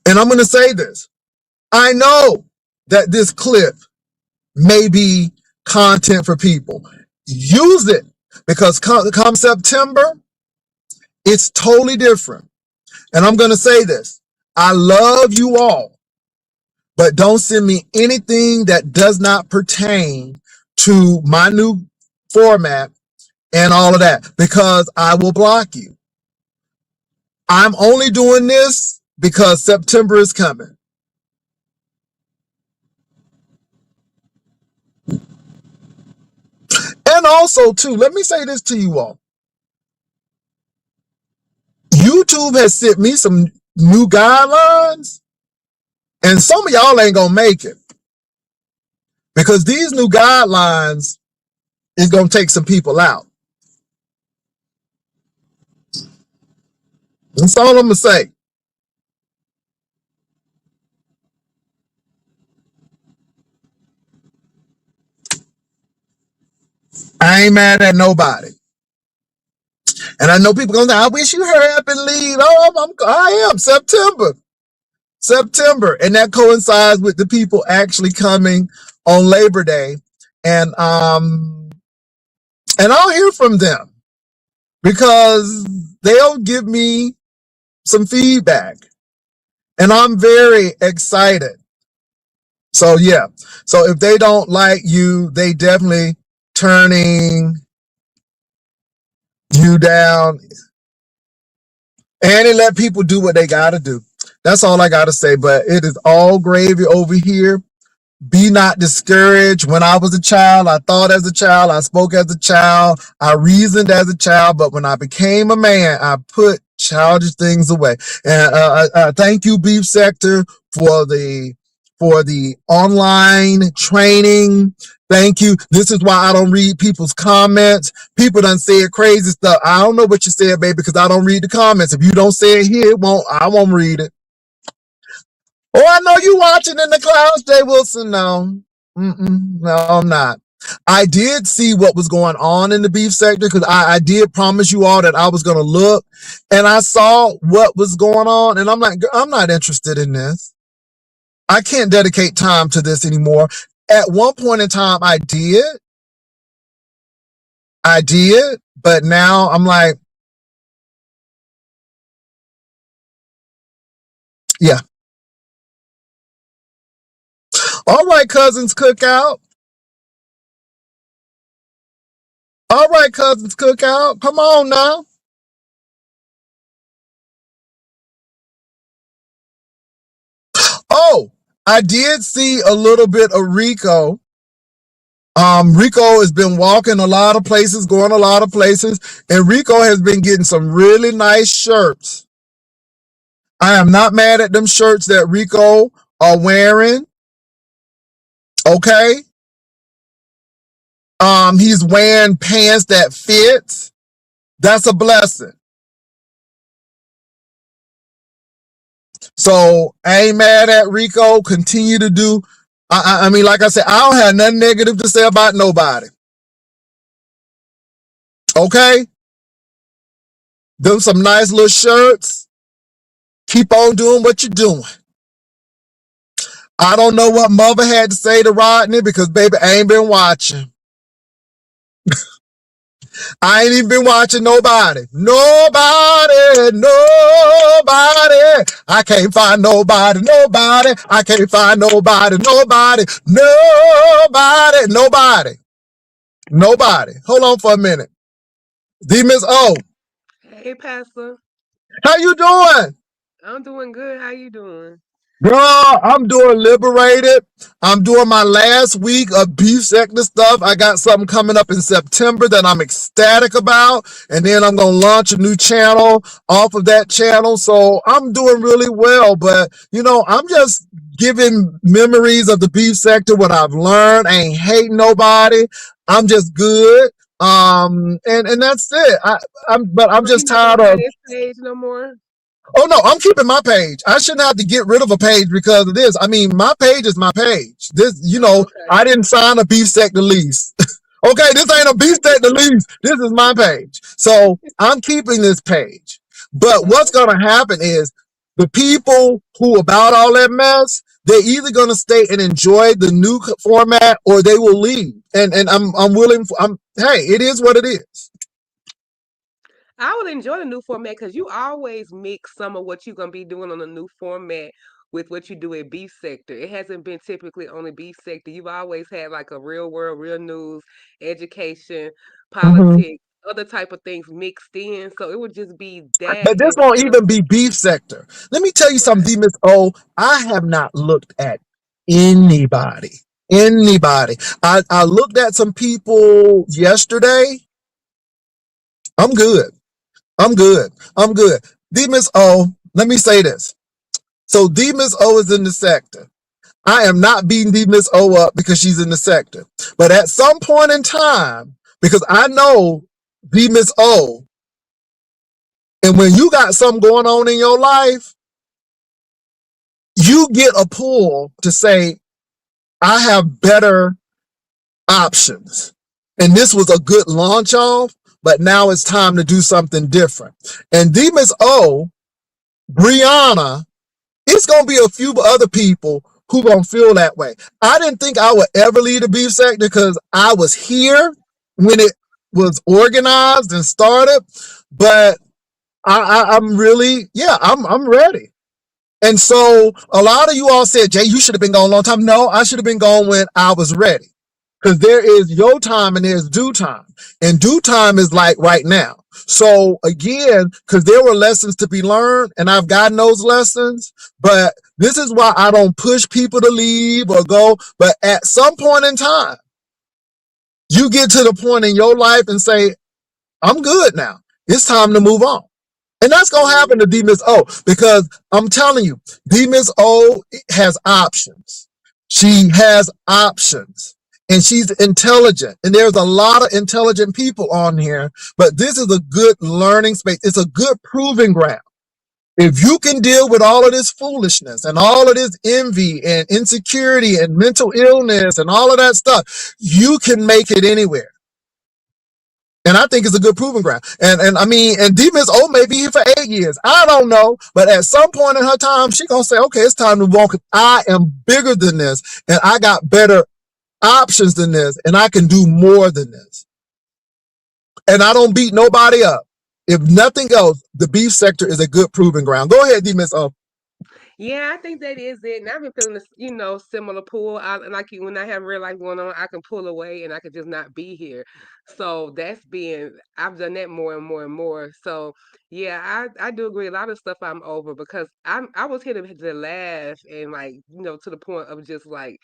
And I'm going to say this. I know that this clip may be content for people. Use it because come September, it's totally different. And I'm going to say this. I love you all, but don't send me anything that does not pertain to my new format and all of that because I will block you. I'm only doing this because September is coming. And also, too, let me say this to you all. YouTube has sent me some new guidelines, and some of y'all ain't gonna make it because these new guidelines is gonna take some people out. That's all I'm gonna say. I ain't mad at nobody. And I know people gonna say, I wish you hurry up and leave. Oh, I am September. And that coincides with the people actually coming on Labor Day. And I'll hear from them because they'll give me some feedback. And I'm very excited. So yeah. So if they don't like you, they definitely turning you down. And they let people do what they gotta do. That's all I gotta say. But it is all gravy over here. Be not discouraged. When I was a child, I thought as a child, I spoke as a child, I reasoned as a child, but when I became a man, I put childish things away. And thank you, Beef Sector, for the online training. Thank you. This is why I don't read people's comments. People done said crazy stuff. I don't know what you said, baby, because I don't read the comments. If you don't say it here, I won't read it. Oh, I know you watching in the clouds, Jay Wilson. No, no, I'm not. I did see what was going on in the beef sector because I did promise you all that I was going to look, and I saw what was going on, and I'm like, I'm not interested in this. I can't dedicate time to this anymore. At one point in time, I did, but now I'm like, yeah. All right, Cousins Cookout. All right, Cousins Cookout. Come on now. Oh, I did see a little bit of Rico. Rico has been walking a lot of places, going a lot of places, and Rico has been getting some really nice shirts. I am not mad at them shirts that Rico are wearing. Okay. He's wearing pants that fits. That's a blessing. So I ain't mad at Rico. Continue to do. I mean, like I said, I don't have nothing negative to say about nobody. Okay. Them some nice little shirts. Keep on doing what you're doing. I don't know what mother had to say to Rodney because, baby, I ain't been watching. I ain't even been watching nobody. Nobody. I can't find nobody. I can't find nobody. Nobody. Hold on for a minute. D Miss O. Hey, Pastor. How you doing? I'm doing good. How you doing? Girl, I'm doing liberated. I'm doing my last week of beef sector stuff. I got something coming up in September that I'm ecstatic about. And then I'm going to launch a new channel off of that channel. So I'm doing really well. But, I'm just giving memories of the beef sector, what I've learned. I ain't hating nobody. I'm just good. And that's it. I'm So just you not tired gonna have of. this page no more? Oh no, I'm keeping my page. I shouldn't have to get rid of a page because of this. I mean, my page is my page. This, Oh, okay. I didn't sign a beef sector lease. Okay, this ain't a beef sector lease. This is my page. So I'm keeping this page. But what's Oh, gonna happen is the people who about all that mess, they're either gonna stay and enjoy the new format or they will leave. And I'm willing. Hey, it is what it is. I would enjoy the new format because you always mix some of what you're gonna be doing on the new format with what you do at beef sector. It hasn't been typically on the beef sector. You've always had like a real world, real news, education, Mhm. politics, other type of things mixed in. So it would just be that But this won't instead of even be beef sector. Let me tell you right. something, Miss O. I have not looked at anybody. Anybody. I looked at some people yesterday. I'm good. I'm good. I'm good. D Miss O, let me say this. So D Miss O is in the sector. I am not beating D Miss O up because she's in the sector. But at some point in time, because I know D Miss O And when you got something going on in your life, you get a pull to say, I have better options. And this was a good launch off, but now it's time to do something different. And Demus O, Brianna, it's going to be a few other people who going to feel that way. I didn't think I would ever lead the beef sector because I was here when it was organized and started, but I'm really, I'm ready. And so a lot of you all said, Jay, you should have been gone a long time. No, I should have been gone when I was ready. Because there is your time and there's due time. And due time is like right now. So again, because there were lessons to be learned and I've gotten those lessons, but this is why I don't push people to leave or go. But at some point in time, you get to the point in your life and say, I'm good now. It's time to move on. And that's going to happen to Demus O because I'm telling you, Demus O has options. She has options and she's intelligent. And there's a lot of intelligent people on here, but this is a good learning space. It's a good proving ground. If you can deal with all of this foolishness and all of this envy and insecurity and mental illness and all of that stuff, you can make it anywhere. And I think it's a good proving ground. And I mean, and Demus O may be here for 8 years. I don't know. But at some point in her time, she's going to say, okay, it's time to move on because I am bigger than this and I got better options than this and I can do more than this. And I don't beat nobody up. If nothing else, the beef sector is a good proving ground. Go ahead, Demus O. Yeah, I think that is it. And I've been feeling this, similar pull. Like you, when I have real life going on, I can pull away and I can just not be here. So I've done that more and more and more. So yeah, I do agree. A lot of stuff I'm over because I was here to laugh and like, to the point of just like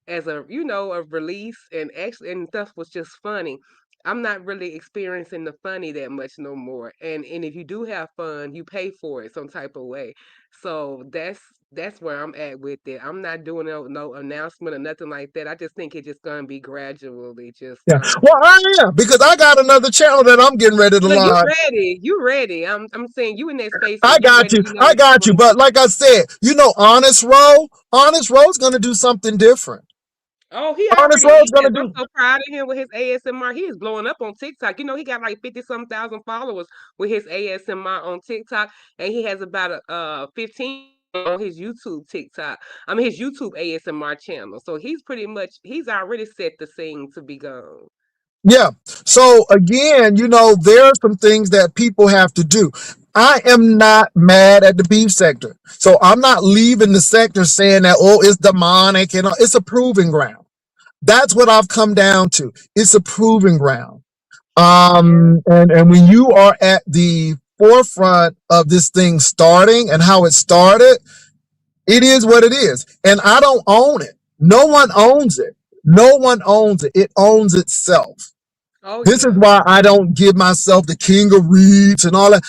as a release and actually and stuff was just funny. I'm not really experiencing the funny that much no more. And if you do have fun, you pay for it some type of way. So that's where I'm at with it. I'm not doing no announcement or nothing like that. I just think it's just gonna be gradually just Yeah. Well, I am because I got another channel that I'm getting ready to Look, you launch. ready. You ready. I'm saying you in that space I and you got ready, you. I got you. But like I said, Honest Ro's going to do something different. Oh, he Honest already Ro's is. going to I'm do. so proud of him with his ASMR. He is blowing up on TikTok. He got like 50-some thousand followers with his ASMR on TikTok, and he has about 15 on his YouTube TikTok. I mean his YouTube ASMR channel. So he's already set the scene to be gone. Yeah. So again, there are some things that people have to do. I am not mad at the beef sector. So I'm not leaving the sector saying that, oh, it's demonic and it's a proving ground. That's what I've come down to. It's a proving ground. And when you are at the forefront of this thing starting and how it started, it is what it is. And I don't own it. No one owns it. No one owns it. It owns itself. Oh This is yeah. why I don't give myself the king of reads and all that.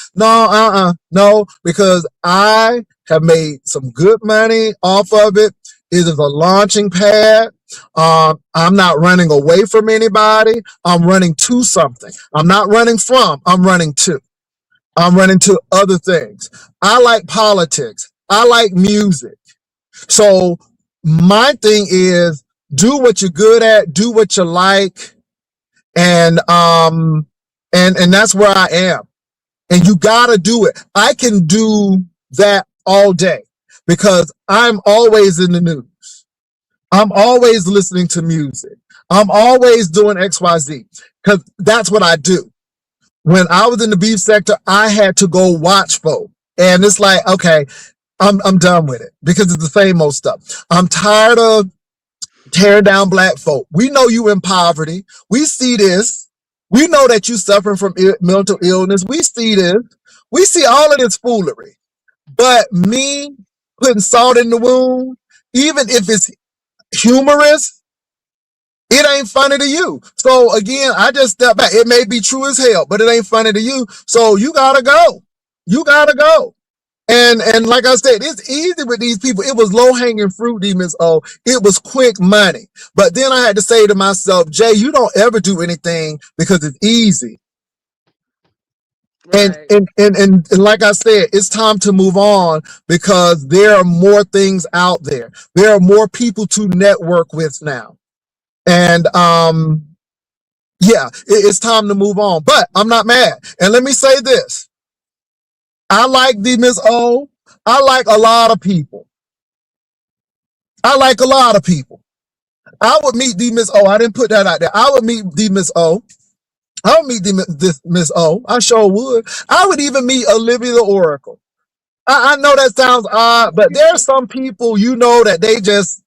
No, because I have made some good money off of it. It is a launching pad. I'm not running away from anybody. I'm running to something. I'm not running from, I'm running to. I'm running to other things. I like politics. I like music. So my thing is do what you're good at, do what you like, and that's where I am. And you gotta do it. I can do that all day because I'm always in the news. I'm always listening to music. I'm always doing XYZ because that's what I do. When I was in the beef sector, I had to go watch folk. And it's like, okay, I'm done with it because it's the same old stuff. I'm tired of tearing down black folk. We know you in poverty. We see this. We know that you suffering from mental illness. We see this. We see all of this foolery. But me putting salt in the wound, even if it's humorous, it ain't funny to you. So again, I just step back. It may be true as hell, but it ain't funny to you. So you gotta go. You gotta go. And like I said, it's easy with these people. It was low hanging fruit, Demus O. It was quick money. But then I had to say to myself, Jay, you don't ever do anything because it's easy. Right. And like I said, it's time to move on because there are more things out there. There are more people to network with now. And yeah, it's time to move on. But I'm not mad. And let me say this. I like the Miss O. I like a lot of people. I like a lot of people. I would meet the Miss O. I didn't put that out there. I would meet the Miss O. I would meet this Miss O. I sure would. I would even meet Olivia the Oracle. I know that sounds odd, but there are some people you know that they just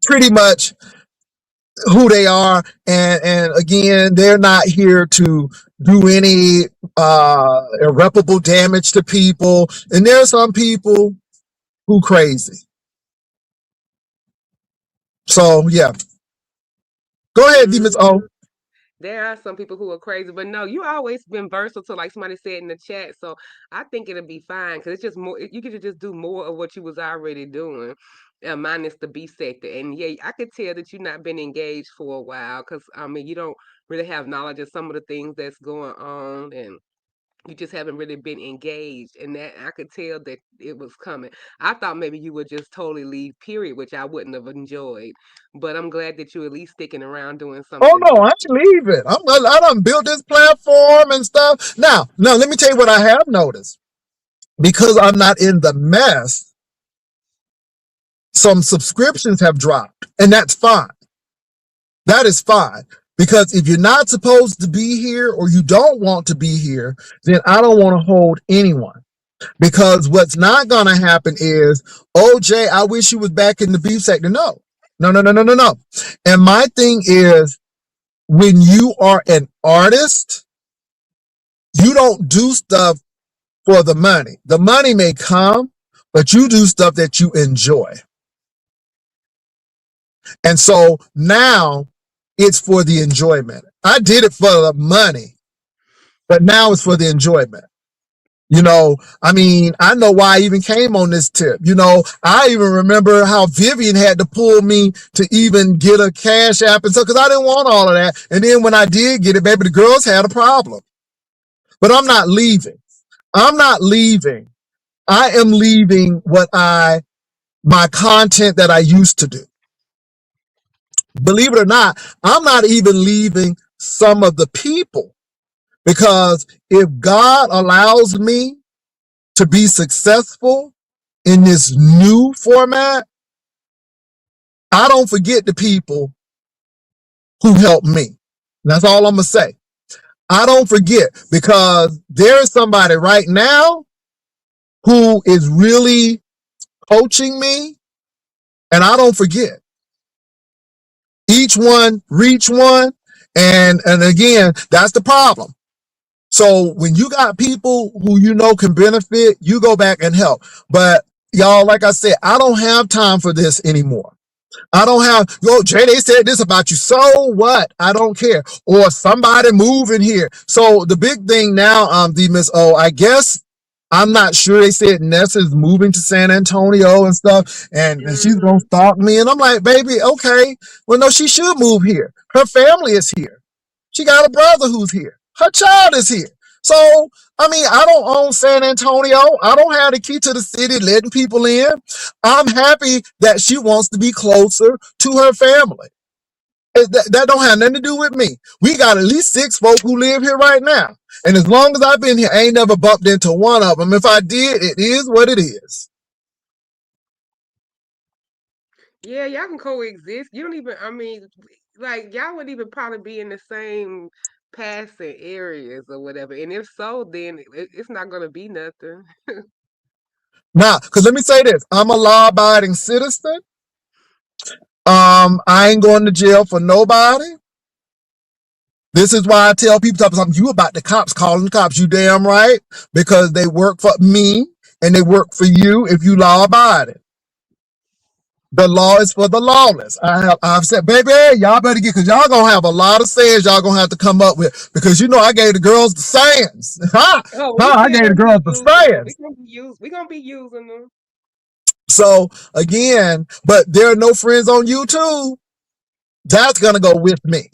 pretty much who they are, and again, they're not here to do any irreparable damage to people. And there are some people who crazy. So yeah, go ahead, Miss O. There are some people who are crazy, but no, you always been versatile, like somebody said in the chat. So I think it'll be fine because it's just more. You could just do more of what you was already doing, minus the B sector. And yeah, I could tell that you've not been engaged for a while because I mean you don't really have knowledge of some of the things that's going on, and you just haven't really been engaged. And that I could tell that it was coming. I thought maybe you would just totally leave, period, which I wouldn't have enjoyed. But I'm glad that you're at least sticking around doing Oh something no, I different. ain't leaving. I done built this platform and stuff. Now, let me tell you what I have noticed. Because I'm not in the mess, some subscriptions have dropped, and that's fine. That is fine. Because if you're not supposed to be here or you don't want to be here, then I don't want to hold anyone. Because what's not going to happen is, oh, Jay, I wish you was back in the beef sector. No. And my thing is, when you are an artist, you don't do stuff for the money. The money may come, but you do stuff that you enjoy. And so now it's for the enjoyment. I did it for the money, but now it's for the enjoyment. You know, I mean, I know why I even came on this tip. You know, I even remember how Vivian had to pull me to even get a Cash App and stuff because I didn't want all of that. And then when I did get it, baby, the girls had a problem. But I'm not leaving. I'm not leaving. I am leaving my content that I used to do. Believe it or not, I'm not even leaving some of the people because if God allows me to be successful in this new format, I don't forget the people who helped me. That's all I'm going to say. I don't forget because there is somebody right now who is really coaching me, and I don't forget. Each one reach one, and again, that's the problem. So when you got people who you know can benefit, you go back and help. But y'all, like I said, I don't have time for this anymore. I don't have, Jay, they said this about you. So what? I don't care. Or somebody moving here. So the big thing now, the Miss O, I guess, I'm not sure. They said Nessa is moving to San Antonio and stuff, and she's going to stalk me. And I'm like, baby, okay. Well, no, she should move here. Her family is here. She got a brother who's here. Her child is here. So, I mean, I don't own San Antonio. I don't have the key to the city letting people in. I'm happy that she wants to be closer to her family. That don't have nothing to do with me. We got at least 6 folk who live here right now. And as long as I've been here, I ain't never bumped into one of them. If I did, it is what it is. Yeah, y'all can coexist. You don't even, I mean, like, y'all wouldn't even probably be in the same passing areas or whatever. And if so, then it's not going to be nothing. Now, because let me say this. I'm a law-abiding citizen. I ain't going to jail for nobody. This is why I tell people something. You about the cops calling the cops. You damn right. Because they work for me and they work for you if you law-abiding. The law is for the lawless. I've said, baby, y'all better get, because y'all gonna have a lot of sayings y'all gonna have to come up with, because you know I gave the girls the sayings. I gave the girls the sayings. We're gonna be using them. So again, but there are no friends on YouTube. That's gonna go with me.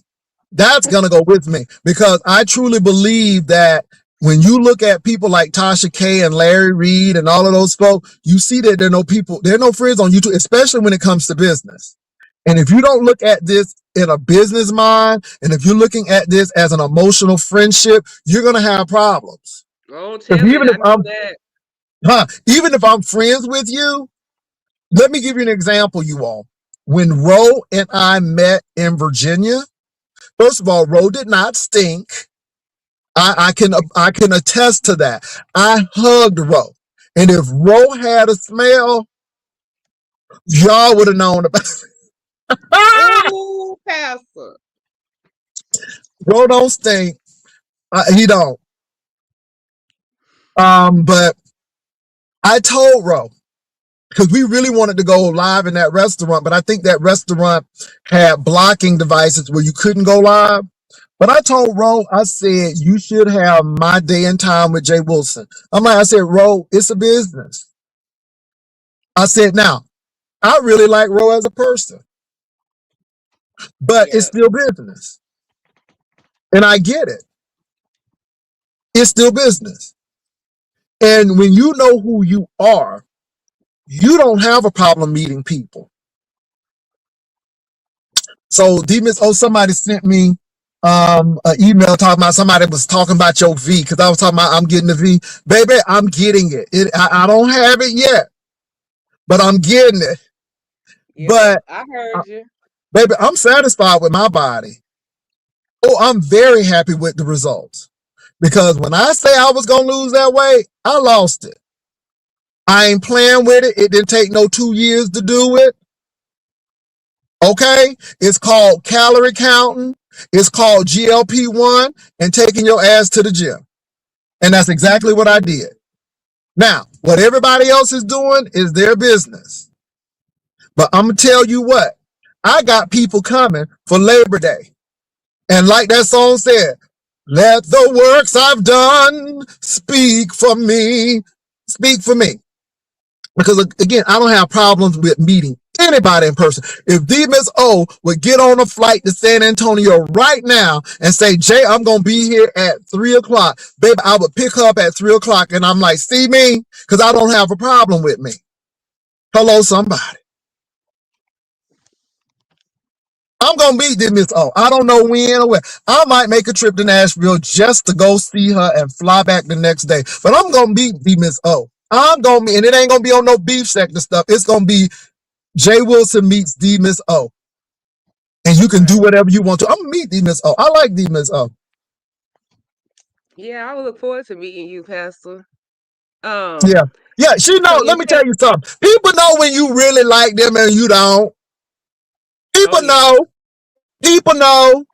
That's gonna go with me because I truly believe that when you look at people like Tasha K and Larry Reed and all of those folks, you see that there are no friends on YouTube, especially when it comes to business. And if you don't look at this in a business mind, and if you're looking at this as an emotional friendship, you're going to have problems. Oh, tell Because it. I know that. even if I'm friends with you, let me give you an example, you all. When Ro and I met in Virginia, first of all, Ro did not stink. I can attest to that. I hugged Ro. And if Ro had a smell, y'all would have known about it. Oh, Pastor. Ro don't stink. He don't. But I told Ro, because we really wanted to go live in that restaurant, but I think that restaurant had blocking devices where you couldn't go live. But I told Ro, I said, you should have my day and time with Jay Wilson. I said, Ro, it's a business. I said, now, I really like Ro as a person, but it's still business. And I get it. It's still business. And when you know who you are, you don't have a problem meeting people. So D-Miss, somebody sent me an email talking about somebody was talking about your V, because I was talking about I'm getting the V. Baby, I'm getting it. I don't have it yet, but I'm getting it. Yeah, but I heard you. Baby, I'm satisfied with my body. Oh, I'm very happy with the results. Because when I say I was going to lose that weight, I lost it. I ain't playing with it. It didn't take no 2 years to do it. Okay? It's called calorie counting. It's called GLP-1 and taking your ass to the gym. And that's exactly what I did. Now, what everybody else is doing is their business. But I'm going to tell you what. I got people coming for Labor Day. And like that song said, let the works I've done speak for me. Speak for me. Because again, I don't have problems with meeting anybody in person. If D-Miss O would get on a flight to San Antonio right now and say, Jay, I'm going to be here at 3:00, baby, I would pick her up at 3:00 and I'm like, see me? Because I don't have a problem with me. Hello, somebody. I'm going to meet D-Miss O. I don't know when or where. I might make a trip to Nashville just to go see her and fly back the next day. But I'm going to meet D-Miss O. I'm going to meet, and it ain't going to be on no beef sector stuff. It's going to be Jay Wilson meets D-Miss O. And you can do whatever you want to. I'm going to meet D-Miss O. I like D-Miss O. Yeah, I would look forward to meeting you, Pastor. Yeah, she know. Let me tell you something. People know when you really like them and you don't. People know. People know.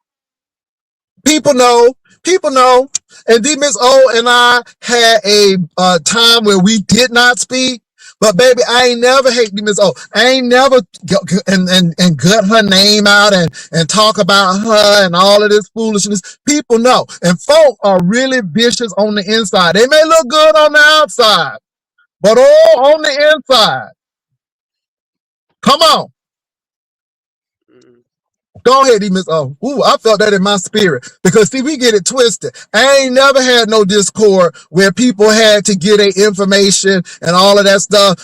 People know. People know. And D-Miss O and I had a time where we did not speak. But baby, I ain't never hate D-Miss O. I ain't never and gut her name out and talk about her and all of this foolishness. People know. And folk are really vicious on the inside. They may look good on the outside, but all on the inside. Come on. Go ahead, Miss O. Ooh, I felt that in my spirit. Because, see, we get it twisted. I ain't never had no Discord where people had to get their information and all of that stuff.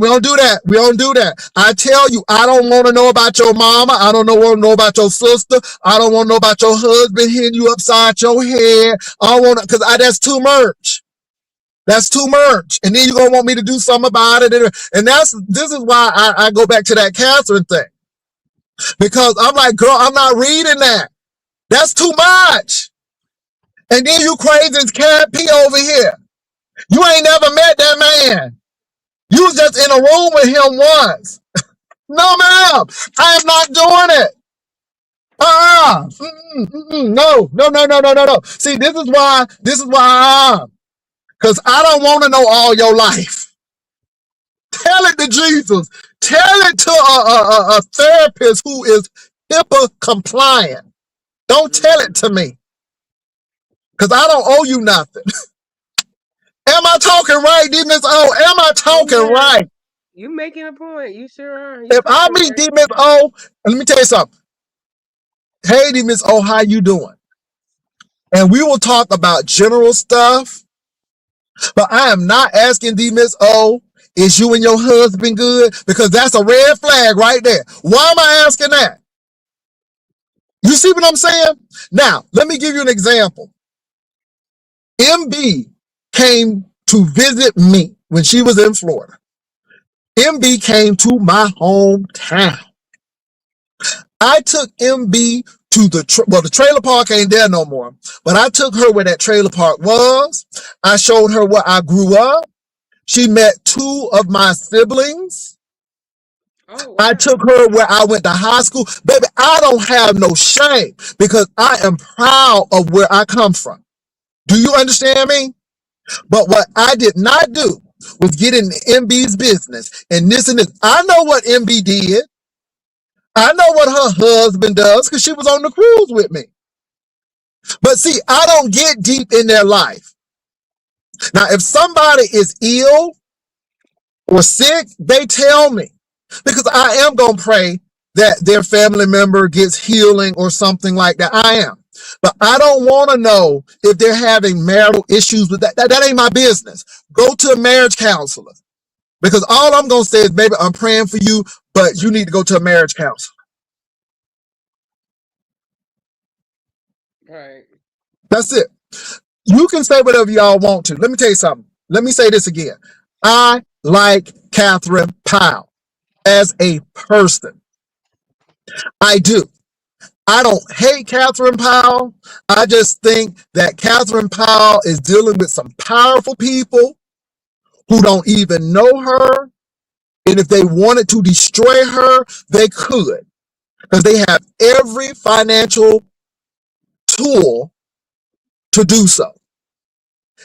We don't do that. We don't do that. I tell you, I don't want to know about your mama. I don't want to know about your sister. I don't want to know about your husband hitting you upside your head. I don't want to, because that's too much. That's too much. And then you're going to want me to do something about it. And this is why I go back to that Catherine thing. Because I'm like, girl, I'm not reading that. That's too much. And then you crazy as Cat P over here. You ain't never met that man. You was just in a room with him once. No, ma'am. I am not doing it. No. See, this is why because I don't want to know all your life. Tell it to Jesus. Tell it to a therapist who is HIPAA compliant. Don't tell it to me. Because I don't owe you nothing. Am I talking right, D-Miss O? Am I talking right? You making a point. You sure are. If I meet D-Miss O, and let me tell you something. Hey, D-Miss O, how you doing? and we will talk about general stuff. But I am not asking D Miss O, is you and your husband good? Because that's a red flag right there. Why am I asking that? You see what I'm saying? Now, let me give you an example. MB came to visit me when she was in Florida. MB came to my hometown. I took MB to the trailer park ain't there no more, but I took her where that trailer park was. I showed her where I grew up. She met two of my siblings. Oh, I wow. took her where I went to high school. Baby, I don't have no shame because I am proud of where I come from. Do you understand me? But what I did not do was get in MB's business and this and this. I know what MB did. I know what her husband does because she was on the cruise with me. But see, I don't get deep in their life. Now, if somebody is ill or sick, they tell me because I am going to pray that their family member gets healing or something like that. I am. But I don't want to know if they're having marital issues with that. That ain't my business. Go to a marriage counselor because all I'm going to say is, baby, I'm praying for you, but you need to go to a marriage counselor. Right. That's it. You can say whatever y'all want to. Let me tell you something. Let me say this again. I like Catherine Powell as a person. I do. I don't hate Catherine Powell. I just think that Catherine Powell is dealing with some powerful people who don't even know her. And if they wanted to destroy her, they could. Because they have every financial tool to do so.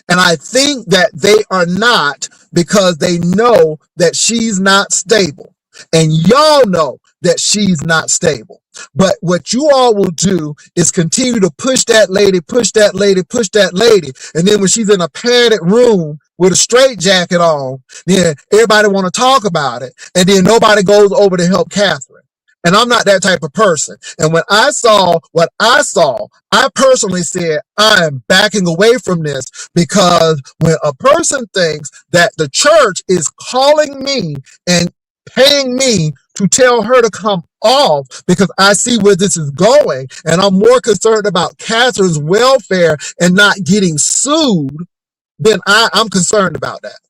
And I think that they are not because they know that she's not stable. And y'all know that she's not stable. But what you all will do is continue to push that lady, push that lady, push that lady. And then when she's in a padded room with a straitjacket on, then everybody want to talk about it. And then nobody goes over to help Catherine. And I'm not that type of person. And when I saw what I saw, I personally said, I am backing away from this because when a person thinks that the church is calling me and paying me to tell her to come off because I see where this is going and I'm more concerned about Catherine's welfare and not getting sued, then I'm concerned about that.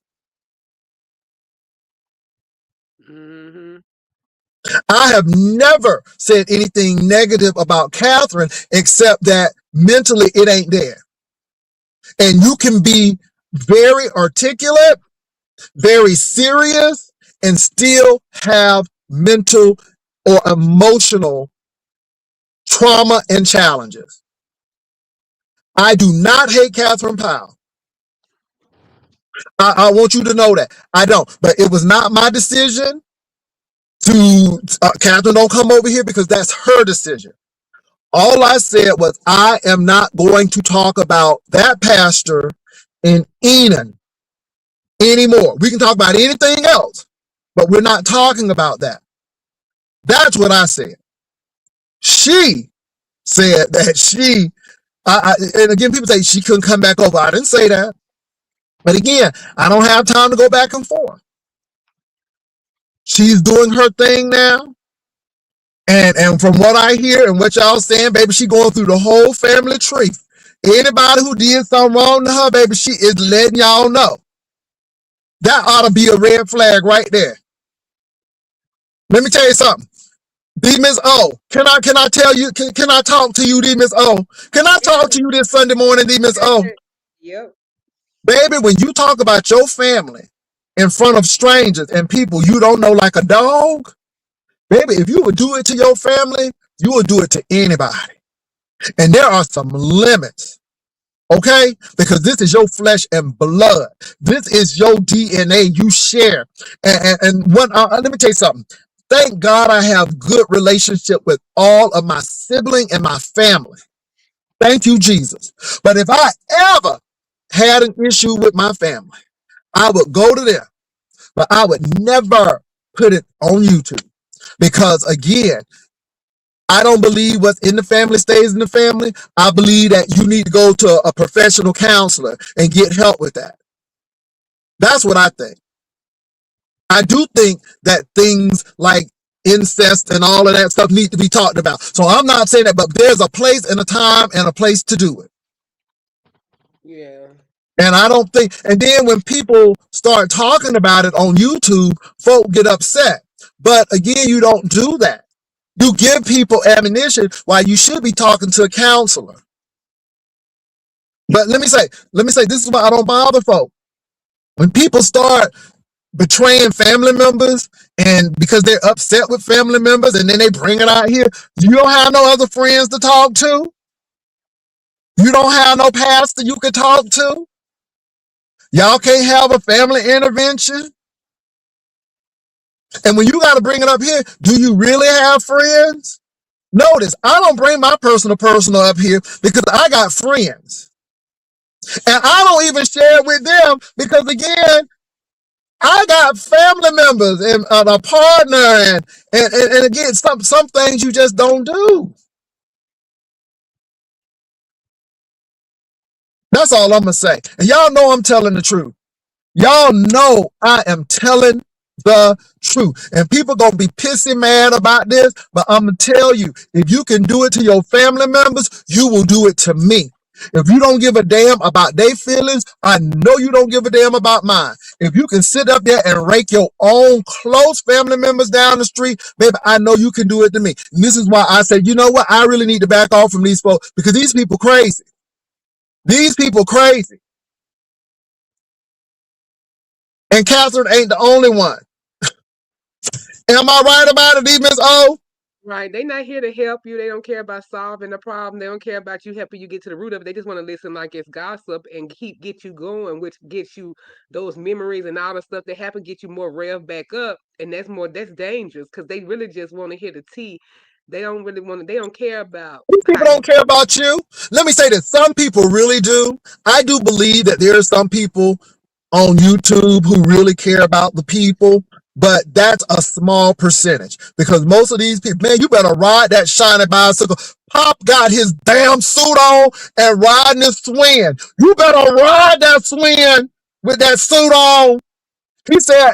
Mm-hmm. I have never said anything negative about Catherine except that mentally it ain't there. And you can be very articulate, very serious, and still have mental or emotional trauma and challenges. I do not hate Catherine Powell. I want you to know that. I don't. But it was not my decision to, Catherine, don't come over here because that's her decision. All I said was, I am not going to talk about that pastor in Enon anymore. We can talk about anything else, but we're not talking about that. That's what I said. She said that and again, people say she couldn't come back over. I didn't say that. But again, I don't have time to go back and forth. She's doing her thing now. And from what I hear and what y'all saying, baby, she going through the whole family tree. Anybody who did something wrong to her, baby, she is letting y'all know. That ought to be a red flag right there. Let me tell you something. D Miss O, can I tell you, can I talk to you, D Miss O? Can I talk to you this Sunday morning, D Miss O? Yep. Baby, when you talk about your family in front of strangers and people you don't know like a dog, baby, if you would do it to your family, you would do it to anybody. And there are some limits, okay? Because this is your flesh and blood. This is your DNA you share. And let me tell you something. Thank God I have good relationship with all of my sibling and my family. Thank you, Jesus. But if I ever had an issue with my family, I would go to them, but I would never put it on YouTube because again, I don't believe what's in the family stays in the family. I believe that you need to go to a professional counselor and get help with that. That's what I think. I do think that things like incest and all of that stuff need to be talked about. So I'm not saying that, but there's a place and a time and a place to do it. Yeah. And I don't think, and then when people start talking about it on YouTube, folk get upset. But again, you don't do that. You give people ammunition while you should be talking to a counselor. But let me say, this is why I don't bother folk. When people start betraying family members and because they're upset with family members and then they bring it out here, you don't have no other friends to talk to. You don't have no pastor you can talk to. Y'all can't have a family intervention. And when you got to bring it up here, do you really have friends? Notice, I don't bring my personal up here because I got friends. And I don't even share it with them because, again, I got family members and a partner. And again, some things you just don't do. That's all I'm going to say. And y'all know I'm telling the truth. Y'all know I am telling the truth. And people gonna be pissy mad about this, but I'm gonna tell you, if you can do it to your family members, you will do it to me. If you don't give a damn about their feelings, I know you don't give a damn about mine. If you can sit up there and rake your own close family members down the street, baby, I know you can do it to me. And this is why I said, you know what? I really need to back off from these folks because these people crazy. These people crazy. And Catherine ain't the only one. Am I right about it, Miss O? Right. They're not here to help you. They don't care about solving the problem. They don't care about you helping you get to the root of it. They just want to listen like it's gossip and get you going, which gets you those memories and all the stuff that happened, get you more rev back up. And that's dangerous because they really just want to hear the tea. They don't really want to, they don't care about People don't care about you. Let me say this. Some people really do. I do believe that there are some people on YouTube who really care about the people, but that's a small percentage because most of these people, man, you better ride that shiny bicycle. Pop got his damn suit on and riding his swing. You better ride that swing with that suit on. He said,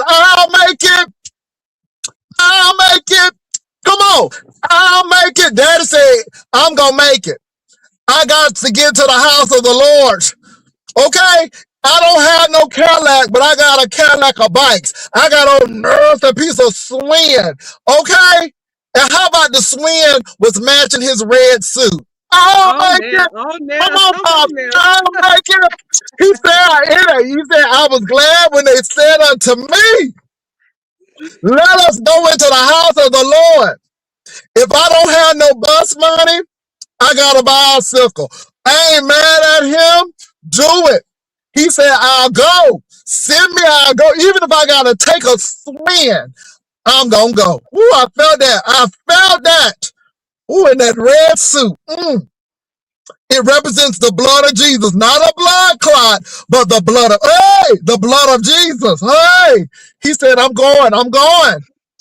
I'll make it. I'll make it. Come on. I'll make it. Daddy said, I'm going to make it. I got to get to the house of the Lord. Okay? I don't have no Cadillac, but I got a Cadillac of bikes. I got on earth a piece of swing. Okay? And how about the swing was matching his red suit? I'll make it. Come on, Pop. I'll make it. He said, I was glad when they said unto me, let us go into the house of the Lord. If I don't have no bus money, I got a bicycle. I ain't mad at him. Do it. He said, I'll go. Send me, I'll go. Even if I got to take a swing, I'm going to go. Ooh, I felt that. I felt that. Ooh, in that red suit. It represents the blood of Jesus. Not a blood clot, but the blood of Jesus. Hey, he said, I'm going.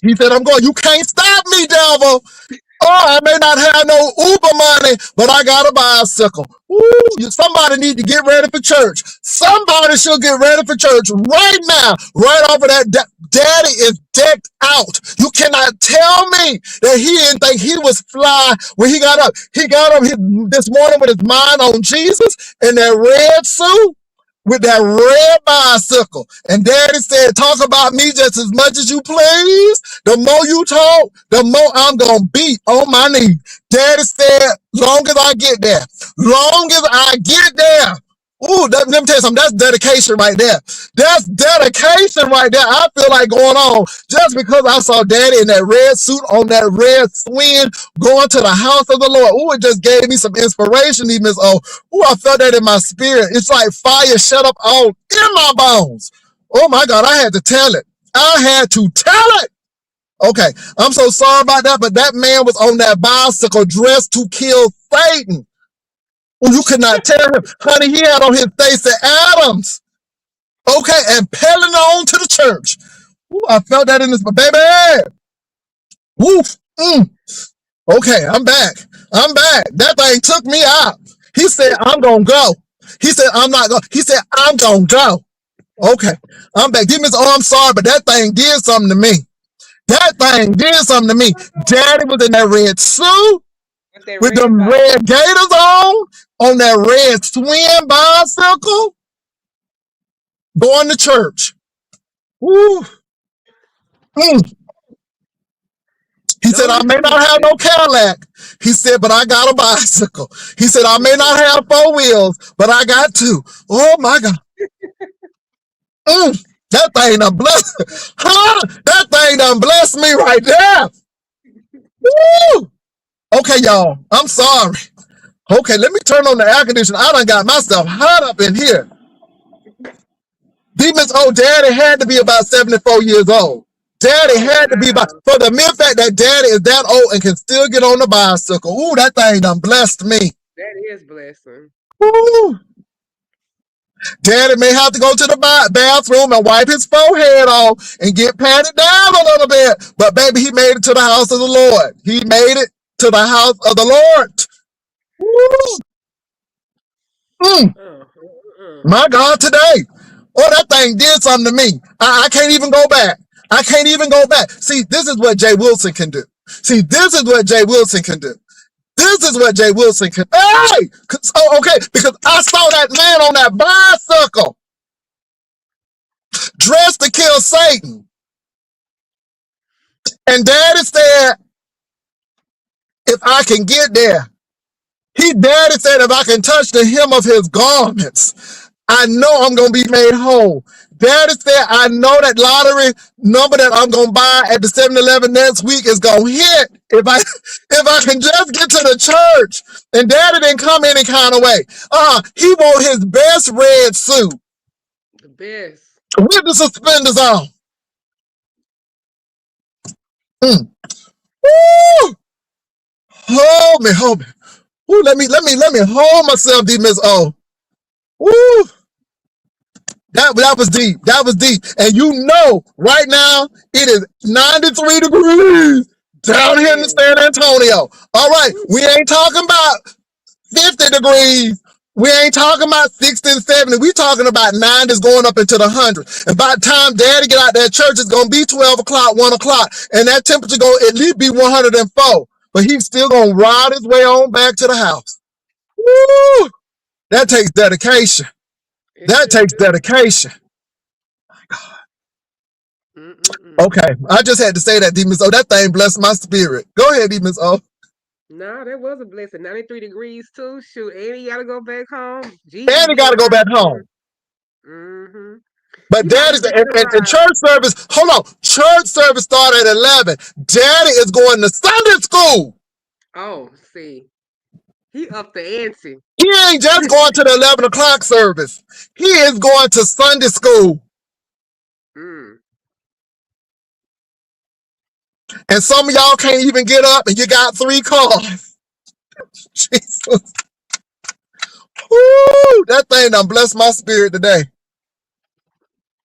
He said, I'm going. You can't stop me, devil. Oh, I may not have no Uber money, but I got a bicycle. Ooh, somebody need to get ready for church. Somebody should get ready for church right now. Right off of that, daddy is decked out. You cannot tell me that he didn't think he was fly when he got up. He got up this morning with his mind on Jesus in that red suit with that red bicycle. And daddy said, talk about me just as much as you please. The more you talk, the more I'm going to beat on my knees. Daddy said, long as I get there. Long as I get there. Ooh, let me tell you something. That's dedication right there. That's dedication right there. I feel like going on just because I saw daddy in that red suit on that red swing going to the house of the Lord. Ooh, it just gave me some inspiration, Miss O. Ooh, I felt that in my spirit. It's like fire shut up all in my bones. Oh my God, I had to tell it. I had to tell it. Okay, I'm so sorry about that, but that man was on that bicycle dressed to kill Satan. Well, you could not tell him. Honey, he had on his Stacey Adams. Okay, and pedaling on to the church. Ooh, I felt that in this, baby. Woof. Mm. Okay, I'm back. I'm back. That thing took me out. He said, I'm gonna go. He said, I'm not going. He said, I'm gonna go. Okay, I'm back. Demons, oh, I'm sorry, but that thing did something to me. That thing did something to me. Daddy was in that red suit With that with red them bike. red gators on that red twin bicycle, going to church. Woo. Mm. He said, Don't I be may not have stupid. no Cadillac. He said, but I got a bicycle. He said, I may not have 4 wheels, but I got 2. Oh my God. Mm. That thing done blessed. Huh? That thing done blessed me right there. Woo. Okay, y'all. I'm sorry. Okay, let me turn on the air conditioner. I done got myself hot up in here. Demons, oh, daddy had to be about 74 years old. Daddy Oh had to be about, wow. for the mere fact that daddy is that old and can still get on the bicycle. Ooh, that thing done blessed me. That is blessing. Ooh. Daddy may have to go to the bathroom and wipe his forehead off and get patted down a little bit. But baby, he made it to the house of the Lord. He made it to the house of the Lord. Ooh. Mm. My God, today. Oh, that thing did something to me. I can't even go back. I can't even go back. See, this is what Jay Wilson can do. See, this is what Jay Wilson can do. This is what Jay Wilson can. Hey! Oh, okay, because I saw that man on that bicycle dressed to kill Satan. And daddy said, if I can get there, daddy said, if I can touch the hem of his garments, I know I'm going to be made whole. Daddy said, I know that lottery number that I'm going to buy at the 7-Eleven next week is going to hit if I can just get to the church. And daddy didn't come any kind of way. He wore his best red suit The best. with the suspenders on. Mm. Woo! Hold me. Ooh, let me hold myself, deep Miss O. Woo! That was deep. That was deep. And you know, right now, it is 93 degrees down here in Yeah. San Antonio. All right, we ain't talking about 50 degrees. We ain't talking about 60 and 70. We talking about 90s going up into the 100s. And by the time daddy get out that church, it's going to be 12 o'clock, 1 o'clock. And that temperature going to at least be 104. But he's still going to ride his way on back to the house. Woo! That takes dedication. That takes dedication. Okay, I just had to say that, Demons O. That thing blessed my spirit. Go ahead, Demons O. No, that was a blessing. 93 degrees too. Shoot, and you gotta go back home. Jesus And he be got to go around back home. Mm-hmm. But You might daddy's as well get and church service, hold on. Church service started at 11. Daddy is going to Sunday school. Oh, see. He up the ante. He ain't just going to the 11 o'clock service. He is going to Sunday school. Mm. And some of y'all can't even get up and you got 3 cars. Jesus. Woo, that thing done blessed my spirit today.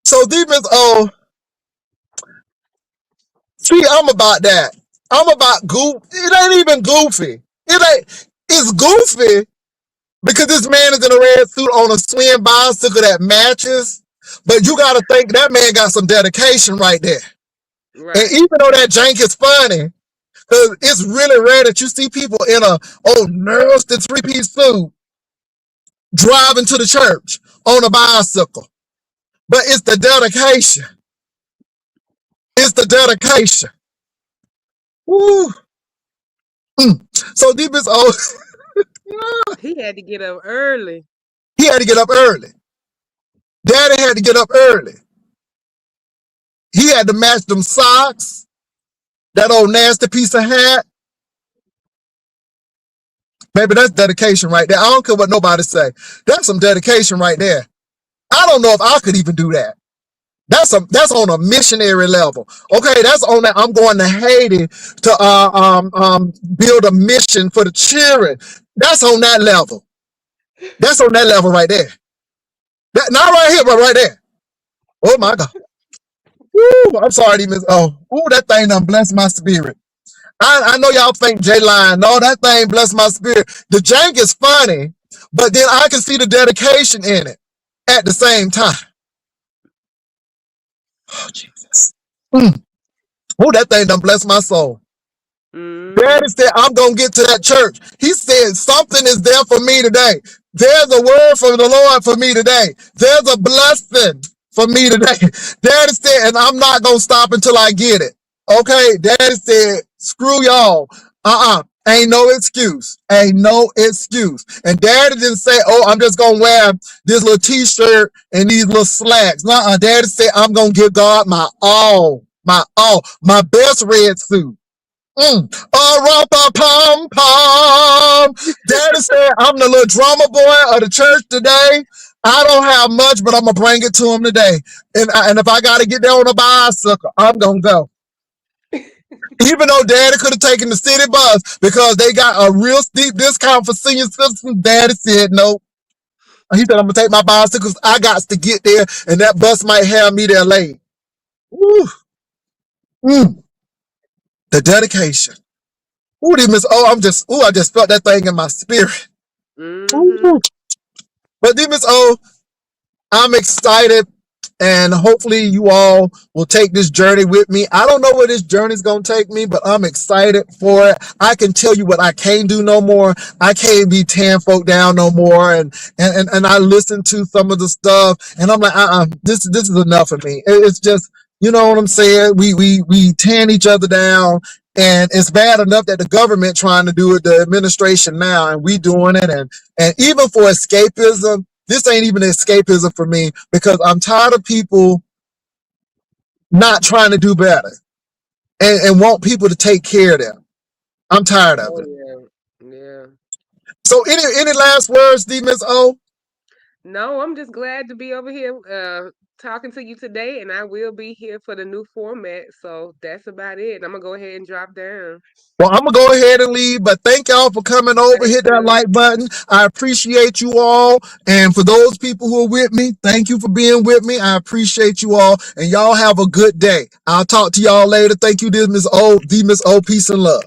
So Demons O, see, I'm about that. I'm about goof. It ain't even goofy. It's goofy because this man is in a red suit on a swing bicycle that matches. But you got to think that man got some dedication right there. Right. And even though that jank is funny, because it's really rare that you see people in a nasty 3-piece suit driving to the church on a bicycle. But it's the dedication. It's the dedication. Woo. So Deep is old. He had to get up early. He had to get up early. Daddy had to get up early. He had to match them socks, that old nasty piece of hat. Maybe that's dedication right there. I don't care what nobody say. That's some dedication right there. I don't know if I could even do that. That's on a missionary level. Okay, that's on that. I'm going to Haiti to build a mission for the children. That's on that level. That's on that level right there. Not right here, but right there. Oh my God. Woo, I'm sorry, Miss. Oh, ooh, that thing done blessed my spirit. I know y'all think J-Line, no, that thing bless my spirit. The jank is funny, but then I can see the dedication in it at the same time. Oh, Jesus. Oh, that thing done bless my soul. Daddy said, I'm going to get to that church. He said, something is there for me today. There's a word from the Lord for me today. There's a blessing for me today. Daddy said, and I'm not going to stop until I get it. Okay, Daddy said, screw y'all. Ain't no excuse. Ain't no excuse. And Daddy didn't say, oh, I'm just going to wear this little t-shirt and these little slacks. Daddy said, I'm going to give God my all, my best red suit. Pom pom. Daddy said, I'm the little drummer boy of the church today. I don't have much, but I'm going to bring it to him today. And if I got to get there on a bicycle, I'm going to go. Even though Daddy could have taken the city bus because they got a real steep discount for senior citizens, Daddy said no. He said, I'm going to take my bicycle because I got to get there, and that bus might have me there late. Woo. The dedication. Ooh, Miss O, I just felt that thing in my spirit. Ooh. But Miss O, I'm excited, and hopefully you all will take this journey with me. I don't know where this journey is going to take me, but I'm excited for it. I can tell you what I can't do no more. I can't be tearing folk down no more. And I listened to some of the stuff, and I'm like, this is enough for me. It's just, you know what I'm saying? We tearing each other down. And it's bad enough that the government trying to do it, the administration now, and we doing it. And even for escapism, this ain't even escapism for me because I'm tired of people not trying to do better and want people to take care of them. I'm tired of it. Yeah. So any last words, Miss O? No, I'm just glad to be over here talking to you today, and I will be here for the new format. So that's about it. I'm gonna go ahead and drop down. Well, I'm going to go ahead and leave, but thank y'all for coming over. Hit that like button. I appreciate you all. And for those people who are with me, thank you for being with me. I appreciate you all. And y'all have a good day. I'll talk to y'all later. Thank you, Miss O. Miss O. Peace and love.